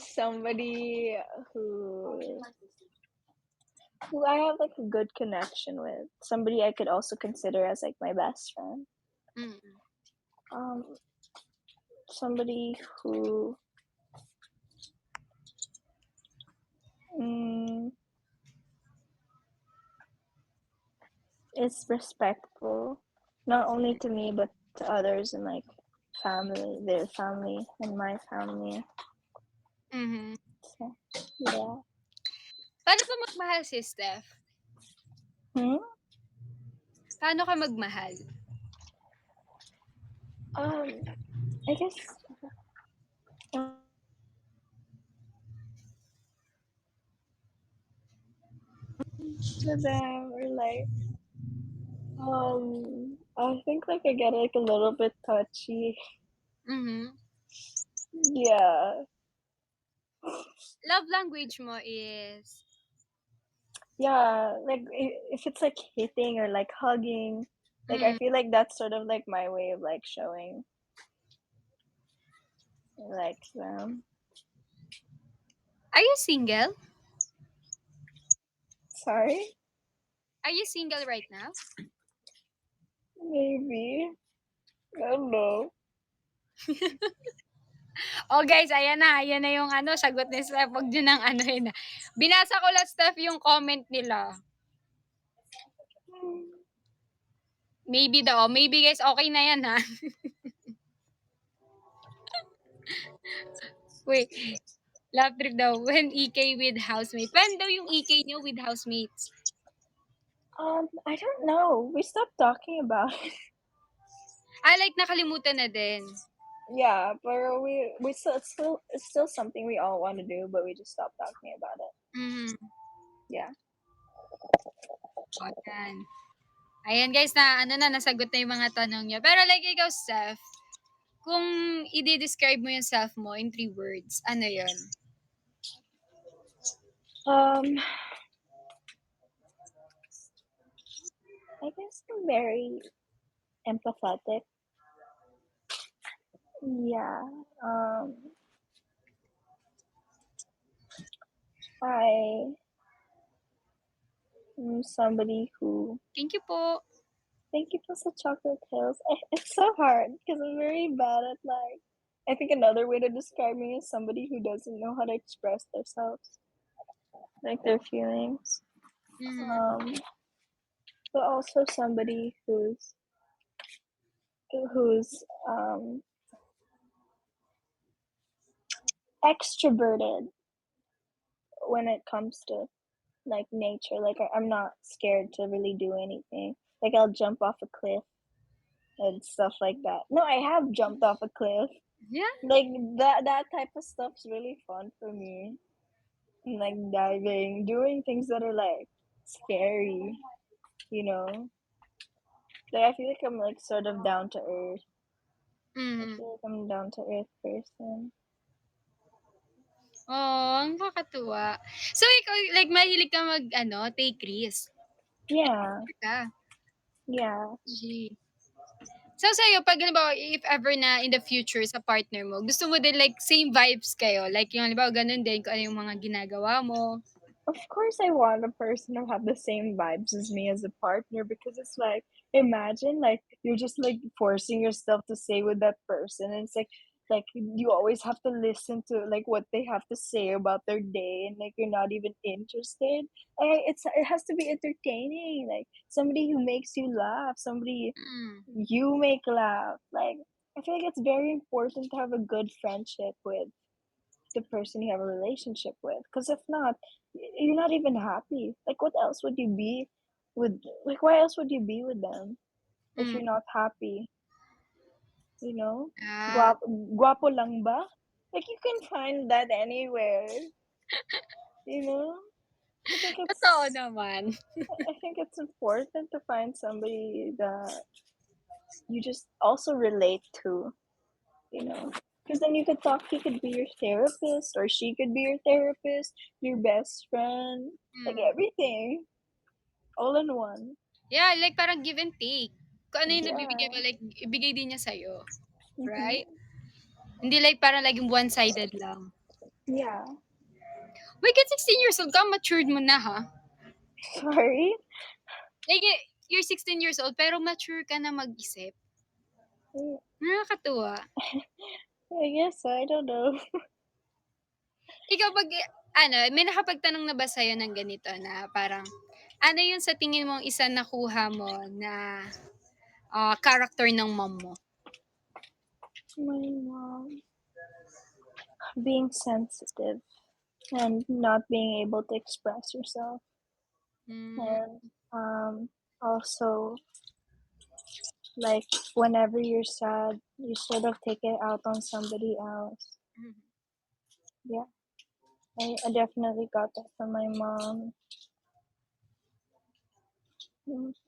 Somebody who I have like a good connection with. Somebody I could also consider as like my best friend. Somebody who is respectful, not only to me but to others and like family, their family and my family. So, yeah. Paano ka magmahal si Steph? Paano ka magmahal? I guess to them or like I think like I get like a little bit touchy. Yeah. Love language mo is? Yeah, like if it's like hitting or like hugging, like I feel like that's sort of like my way of like showing like them. Are you single? Sorry? Are you single right now? Maybe. I don't know. Oh guys, ayan na yung sagot ni Steph. Huwag nyo nang Binasa ko lang, Steph, yung comment nila. Maybe daw. Maybe guys, okay na yan ha. Wait. Love trip daw. When EK with housemates. When daw yung EK nyo with housemates? I don't know. We stopped talking about it. Like nakalimutan na din. Yeah, but we still it's still something we all want to do, but we just stopped talking about it. Yeah. Ayan. Ayan guys, nasagot na yung mga tanong nyo. Pero like ikaw, Steph, kung i-describe mo yung self mo in 3 words, ano yun? I guess I'm very empathetic. Yeah. I'm somebody who. Thank you po. Thank you for the chocolate hills. It's so hard because I'm very bad at like. I think another way to describe me is somebody who doesn't know how to express themselves, like their feelings. But also somebody who's extroverted when it comes to like nature. Like I'm not scared to really do anything. Like I'll jump off a cliff and stuff like that. No, I have jumped off a cliff. Yeah. Like that type of stuff's really fun for me. Like diving, doing things that are like scary, you know. Like I feel like I'm like sort of down to earth. I Mhm. feel like I'm a down to earth person. Oh, ang kakatuwa. So, ikaw, like, mahilig ka take risk. Yeah, Ka. yeah. G. So, sa'yo, pag halimbawa, if ever na in the future sa partner mo, gusto mo din like same vibes kayo? Like yung halimbawa ganun din kung ano yung mga ginagawa mo? Of course, I want a person to have the same vibes as me as a partner because it's like, imagine like you're just like forcing yourself to stay with that person, and it's like you always have to listen to like what they have to say about their day, and like you're not even interested. It has to be entertaining, like somebody who makes you laugh, somebody Mm. you make laugh. Like I feel like it's very important to have a good friendship with the person you have a relationship with, because if not, you're not even happy. Like what else would you be with, like why else would you be with them if Mm. you're not happy, you know? Ah, Guapo lang ba? Like you can find that anywhere, you know? I think totoo it's naman. I think it's important to find somebody that you just also relate to, you know, because then you could talk. He could be your therapist, or she could be your therapist, your best friend, like Mm. everything, all in one. Yeah, like parang give and take. Kung ano yung nabibigay mo, Yeah. like ibigay din niya sa'yo. Mm-hmm. Right? Hindi like parang laging one-sided lang. Yeah. Wait, at 16 years old ka, matured mo na ha? Sorry. Like, you're 16 years old, pero mature ka na mag-isip. Nakakatuwa. I guess I don't know. Ikaw pag, may nakapagtanong na ba sa'yo ng ganito na parang, ano yung sa tingin mong isa nakuha mo na character ng mom mo? My mom being sensitive and not being able to express yourself, Mm. and also like whenever you're sad, you sort of take it out on somebody else. Yeah. I definitely got that from my mom.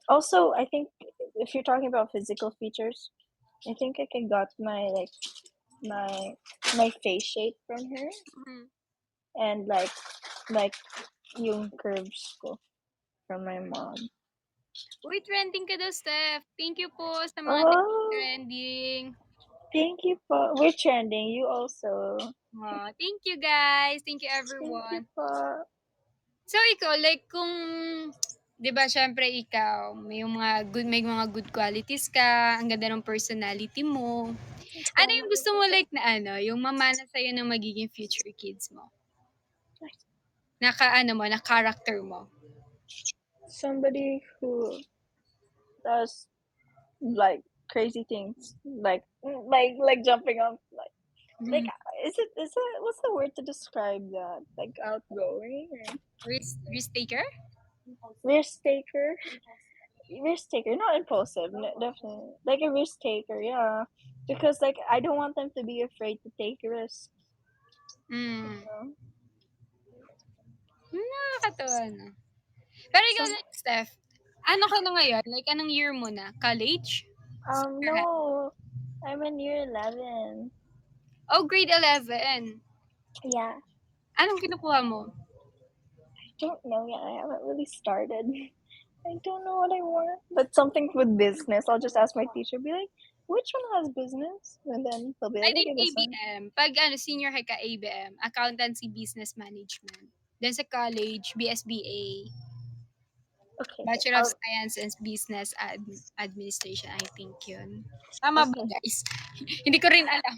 Also, I think if you're talking about physical features, I think I got my my face shape from her, Mhm. and like yung curves ko from my mom. Uy, trending ka daw, Steph. Thank you po sa mga Oh, nag-trending. thank you po. We're trending. You also. Thank you guys. Thank you Thank you everyone. po. So ikaw, like kung 'di ba syempre ikaw, may mga good qualities ka, ang ganda ng personality mo. Ano yung gusto mo like na yung mamana sa'yo ng magiging future kids mo? Na character mo? Somebody who does like crazy things, like jumping off, like Mhm. is it what's the word to describe that? Like outgoing or Risk taker? risk taker? Risk taker, not impulsive, definitely. Like a risk taker, yeah. Because like I don't want them to be afraid to take risks. You Hmm. know? Nakakatuwa 'no. Pero ikaw Some like Steph, ano ka na ngayon? Like anong year mo na? College? Senior high? no, I'm in year 11. Oh, grade 11. Yeah, Anong kinukuha mo? don't know yet. I haven't really started. I don't know what I want, but something with business. I'll just ask my teacher, be like, which one has business? And then they'll be I like, think okay, this one. ABM. Pag senior high ka, ABM, Accountancy Business Management. Then sa college, BSBA, Okay, Bachelor of I'll Science in Business Administration, I think yun. Tama ba okay. guys? Hindi ko rin alam.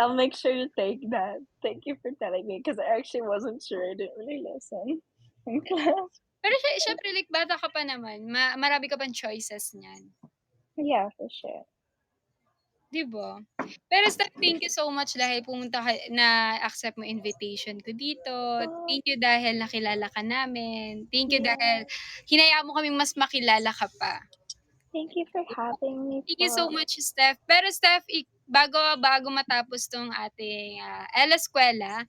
I'll make sure to take that. Thank you for telling me because I actually wasn't sure. I didn't really listen in class. Pero syempre, like, bata ka pa naman. Marami ka pang choices niyan. Yeah, for sure. 'Di ba? Pero Steph, thank you so much dahil pumunta ka na-accept mo invitation ko dito. Oh, Thank you dahil nakilala ka namin. Thank you dahil yes. hinayaan mo kaming mas makilala ka pa. Thank you for having me Thank you so po. much, Steph. Pero Steph, bago bago matapos 'tong ating, Ella Skwela,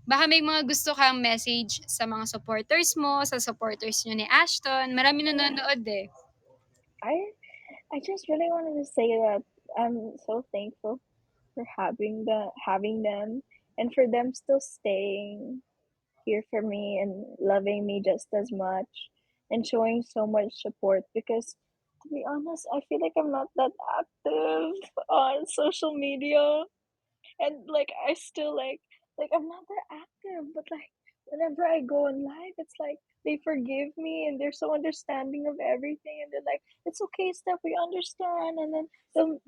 baka may mga gusto kang message sa mga supporters mo, sa supporters niyo ni Ashton. Maraming nanonood, eh. I I just really wanted to say that I'm so thankful for having them and for them still staying here for me and loving me just as much and showing so much support because to be honest, I feel like I'm not that active on social media. And like I still like I'm not that active, but like whenever I go on live, it's like they forgive me and they're so understanding of everything and they're like, it's okay, Steph, we understand. And then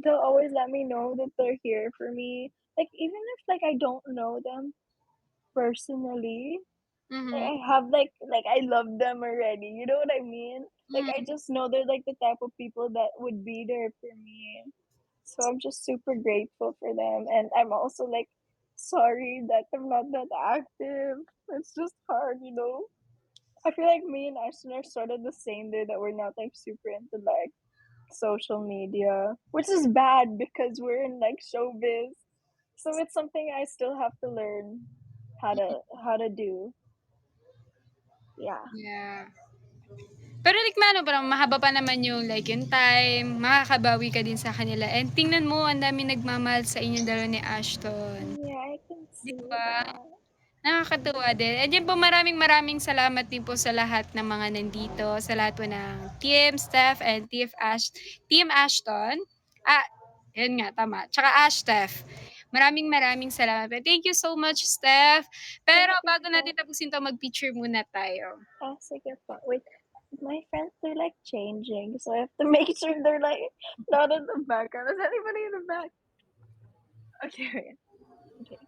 they'll always let me know that they're here for me. Like even if like I don't know them personally, like Mhm, I have like I love them already. You know what I mean? Like I mhm. just know they're like the type of people that would be there for me. So I'm just super grateful for them. And I'm also like sorry that I'm not that active. It's just hard, you know? I feel like me and Ashton are sort of the same day that we're not like super into like social media, which is bad because we're in like showbiz. So it's something I still have to learn how to do. Yeah. Yeah. Pero like mano parang mahaba pa naman yung like yung time, makakabawi ka din sa kanila and tingnan mo ang daming nagmamahal sa inyong dalawa ni Ashton, Yeah, I can 'di see ba? that. Nakakatuwa din. And yun po maraming salamat din po sa lahat ng mga nandito, sa lahat po ng Team Steph and Team Ashton. Ah, yun nga tama, tsaka Steph. Maraming salamat. Thank you so much, Steph. Pero Thank you bago natin po. tapusin 'to, mag-picture muna tayo. Sige po. Wait, my friends, they're like changing, so I have to make sure they're like not in the background. Is anybody in the back? Okay, wait. Okay.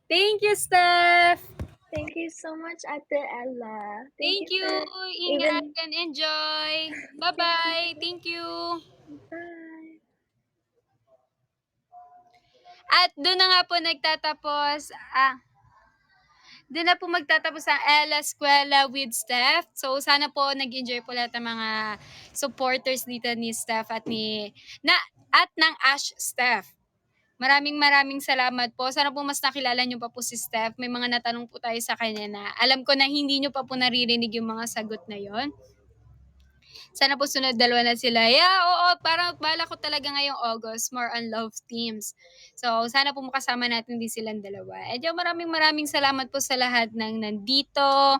Thank you, Steph. Thank you so much, Ate Ella. Thank Thank you you. for Ingat even and enjoy. thank Bye-bye. you. Thank you. Bye. At doon na nga po nagtatapos, doon na po magtatapos ang Ella Skwela with Steph. So, sana po nag-enjoy po lahat ng mga supporters dito ni Steph at ng Ash Steph. Maraming salamat po. Sana po mas nakilala niyo pa po si Steph. May mga natanong po tayo sa kanya na alam ko na hindi niyo pa po naririnig yung mga sagot na yon. Sana po sunod dalawa na sila. Yeah, oo, parang balak ko talaga ngayong August, more on love teams. So, sana po makasama natin din silang dalawa. And yung maraming salamat po sa lahat ng nandito,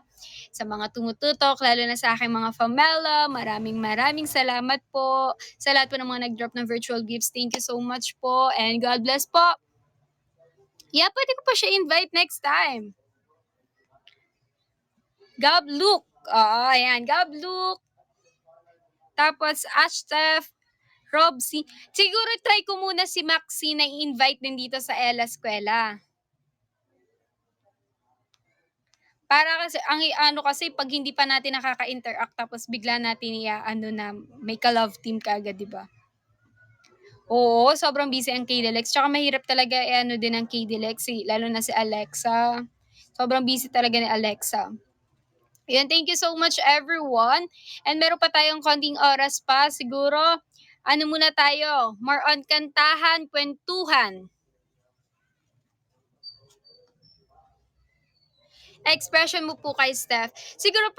sa mga tumututok, lalo na sa aking mga famela. Maraming salamat po. Sa lahat po ng mga nag-drop ng virtual gifts, thank you so much po. And God bless po. Yeah, pwede ko pa siya invite next time. Gab Luke. Oo, ayan. Gab Luke. Tapos, Ashtef, Robsy. Siguro try ko muna si Maxi na i-invite din dito sa Ella Skwela. Para kasi, ano kasi, pag hindi pa natin nakaka-interact, tapos bigla natin ano na, may ka-love team ka agad, di ba? Oo, sobrang busy ang KDLX. Tsaka mahirap talaga ano din ang KDLX, lalo na si Alexa. Sobrang busy talaga ni Alexa. Ayan, thank you so much everyone. And meron pa tayong konting oras pa. Siguro, ano muna tayo? More on kantahan, kwentuhan. Expression mo po kay Steph. Siguro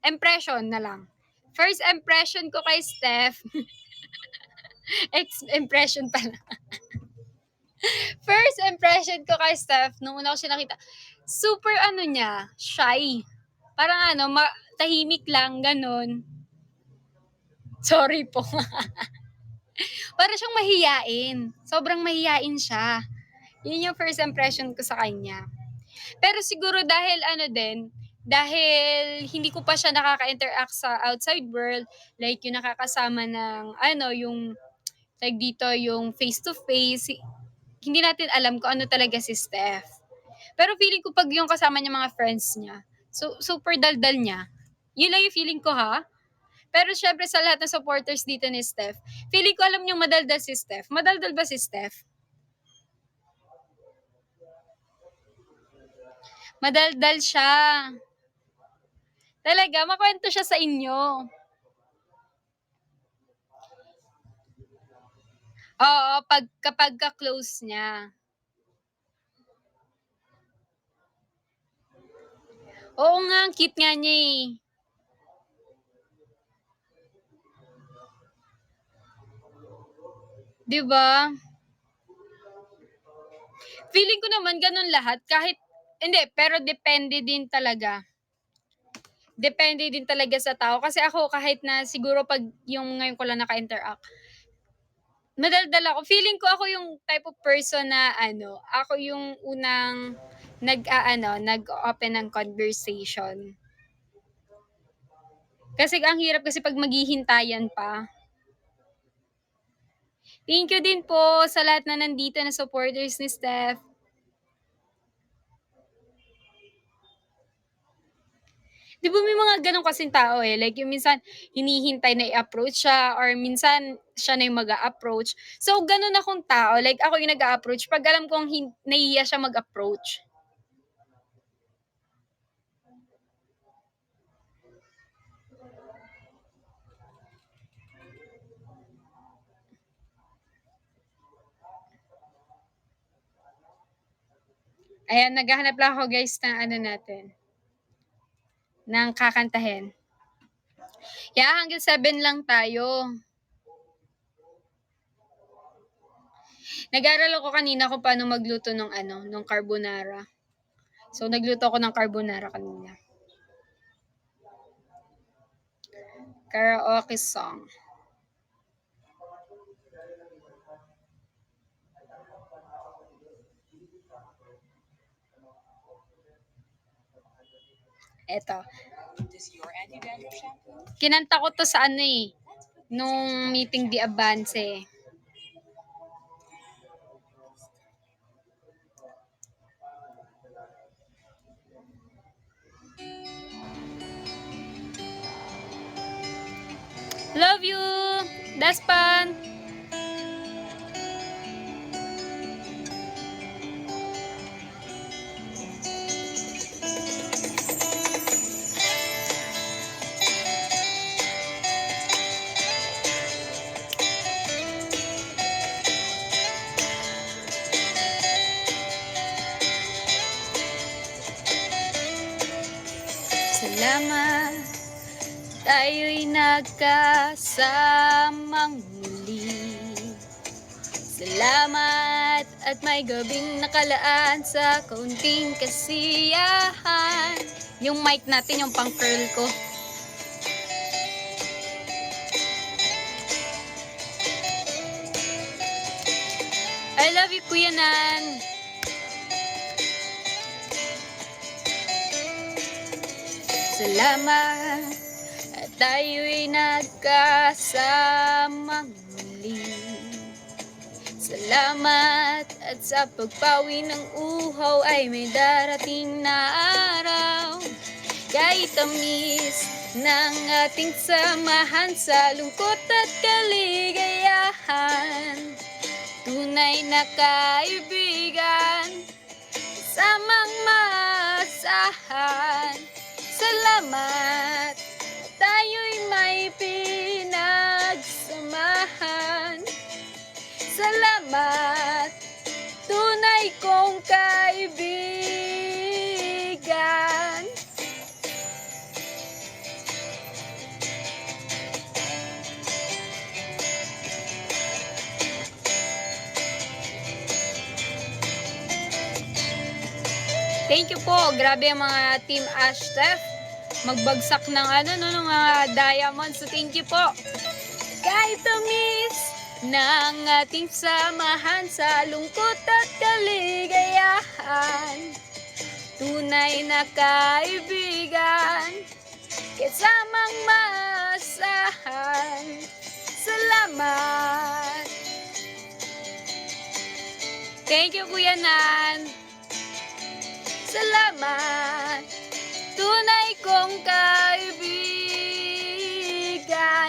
impression na lang. First impression ko kay Steph, impression pala. First impression ko kay Steph, nung una ko siya nakita, super ano niya, shy. Parang ano, tahimik lang, ganun. Sorry po. Para siyang mahiyain. Sobrang mahiyain siya. Yun yung first impression ko sa kanya. Pero siguro dahil ano din, dahil hindi ko pa siya nakaka-interact sa outside world, like yung nakakasama ng ano, yung like dito yung face to face, hindi natin alam kung ano talaga si Steph. Pero feeling ko 'pag yung kasama niya mga friends niya, super daldal niya. Yun lang yung feeling ko, ha. Pero siyempre sa lahat ng supporters dito ni Stef, feeling ko alam niyong madaldal si Stef. Madaldal ba si Stef? Madaldal siya. Talaga, makuwento siya sa inyo. Oo, kapag ka-close niya. Oo nga, ang cute nga niya eh. Di ba? Feeling ko naman ganun lahat kahit hindi, pero depende din talaga. Depende din talaga sa tao kasi ako kahit na siguro 'pag yung ngayon ko lang naka-interact, madaldal ako. Feeling ko ako yung type of person na ano, ako yung unang nag-o-open ng conversation. Kasi ang hirap kasi 'pag maghihintayan pa. Thank you din po sa lahat na nandito na supporters ni Stef. 'Di ba may mga gano'n kasing tao, eh, like yung minsan hinihintay na i-approach siya or minsan siya na yung mag-a-approach. So gano'n akong tao, like ako yung nag-a-approach 'pag alam kong nahihiya siya mag-approach. Ayan, naghahanap lang ako guys ng ano natin, ng kakantahin. Yeah, hanggang 7 lang tayo. Nag-aral ako kanina kung paano magluto ng nung carbonara. So nagluto ako ng carbonara kanina. Karaoke song. Eto. Kinanta ko to sa nung meeting di Abance. Love you, Daspan. Salamat, tayo'y nagkasamang muli. Salamat at may gabing nakalaan sa kaunting kasiyahan. Yung mic natin, yung pang curl ko. I love you, Kuya Nan. Salamat at tayo'y nagkasamang muli. Salamat at sa pagpawi ng uhaw ay may darating na araw. Kahit tamis ng ating samahan sa lungkot at kaligayahan, tunay na kaibigan, kasamang maasahan. Salamat at tayo'y may pinagsamahan. Salamat, tunay kong kaibigan. Thank you po. Grabe ang mga Team Stef. Magbagsak ng ng mga diamonds. So thank you po. Kahit tamis ng ating samahan sa lungkot at kaligayahan, tunay na kaibigan, kasamang maasahan. Salamat. Thank you, Kuya Nan. Salamat, tunay kong kaibigan.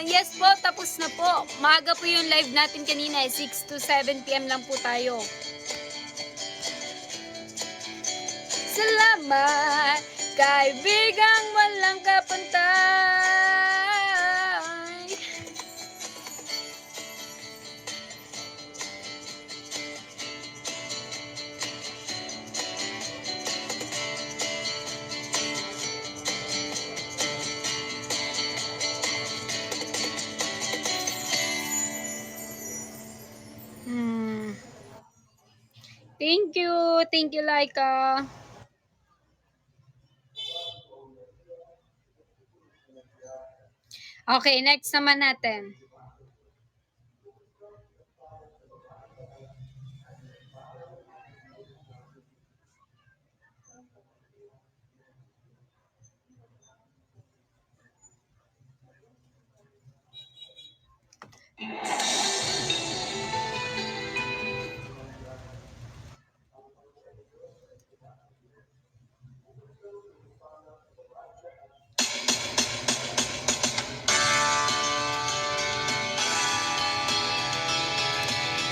Yes po, tapos na po. Maga po yung live natin kanina, 6 to 7 p.m. lang po tayo. Salamat, kaibigang walang kapantay. Thank you, Laika. Okay, next naman natin.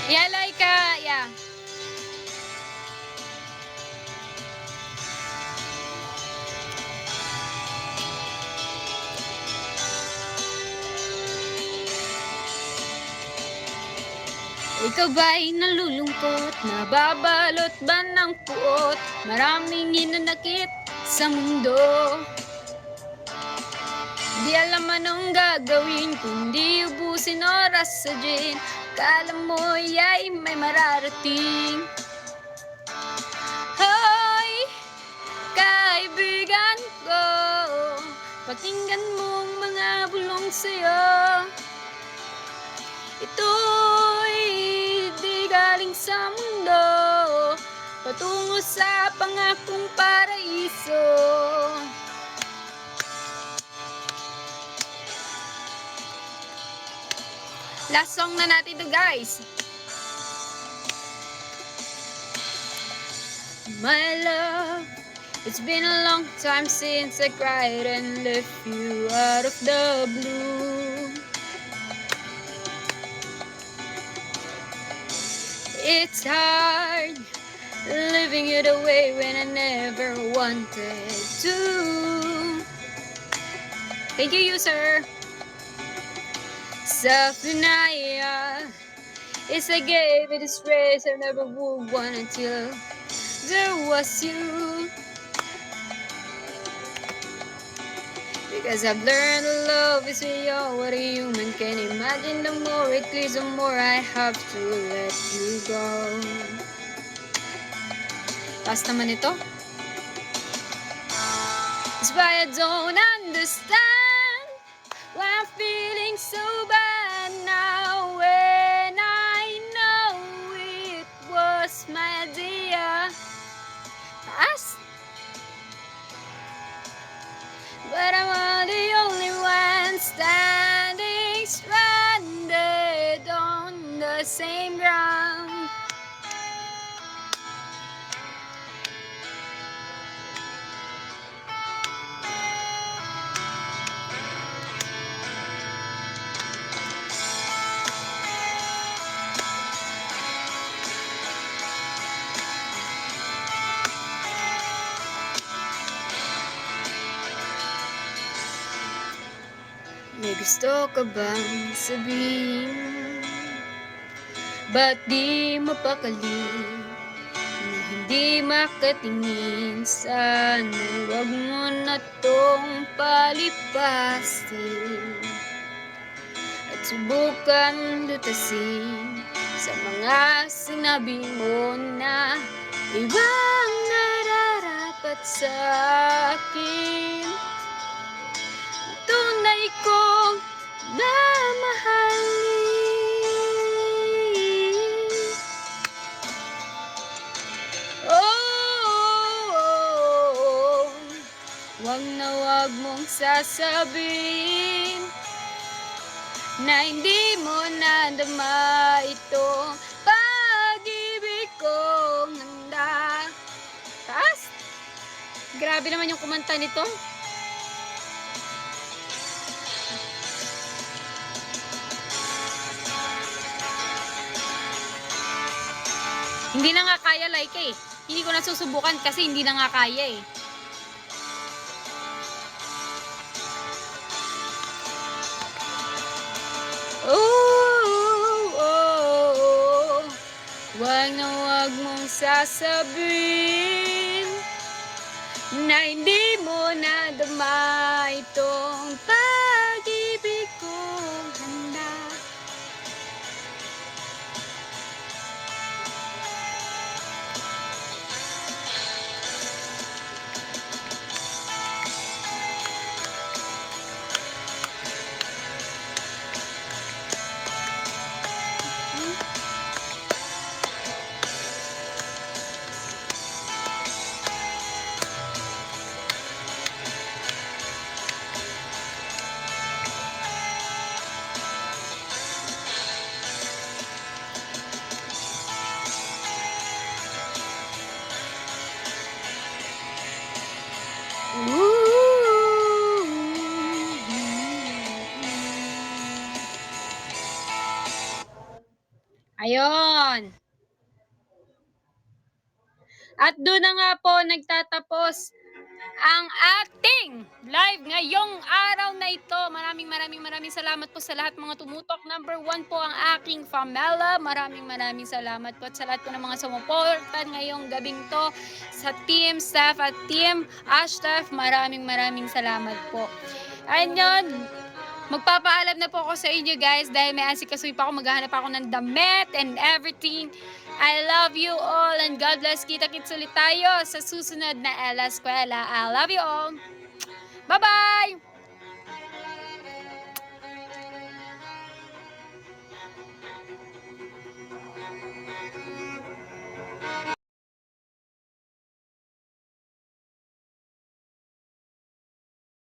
Yeah, Laika, yeah. Ikaw ba'y nalulungkot? Nababalot ba ng puot? Maraming hinanakit sa mundo. Di alam anong gagawin, kundi ubusin oras sa gin. Kala mo'y ay may mararating. Hoy, kaibigan ko, pakinggan mong mga bulong sa'yo. Ito'y di galing sa mundo, patungo sa pangakong paraiso. Last song na natin to, guys. My love, it's been a long time since I cried and left you out of the blue. It's hard living it away when I never wanted to. Thank you, user. Self-denial is I gave it a space I never would want until there was you. Because I've learned that love is beyond what a human can imagine. The more it clears, the more I have to let you go. Taas naman ito. That's why I don't understand why I'm feeling so bad now, when I know it was my idea. Taas. But I'm the only one standing stranded on the same ground. May gusto ka bang sabihin? Ba't di mapakali na hindi makatingin? Sana wag mo na tong palipasin at subukan lutasin sa mga sinabi mo na ibang nararapat sa akin. Tunay kong mamahalin. Oh, wag na wag mong sasabihin na hindi mo nadama ito. Pag-ibig kong handa. Taas. Grabe naman yung kumanta nito. Hindi na nga kaya like eh. Hindi ko nasusubukan kasi hindi na nga kaya eh. Oh, wag na wag mong sasabihin na hindi mo nadama itong pag-ibig kong handa. Ayon. At doon na nga po nagtatapos ang ating live ngayong araw na ito. Maraming salamat po sa lahat mga tumutok. Number 1 po ang aking Pamela. Maraming salamat po at sa lahat po ng mga sumuportan ngayong gabing to. Sa Team Stef at Team Stef, maraming salamat po. Ayun, magpapaalam na po ako sa inyo guys dahil may asikasuhin pa ako. Maghahanap ako ng damit and everything. I love you all and God bless. Kita-kits ulit tayo sa susunod na Ella Skwela. I love you all. Bye-bye!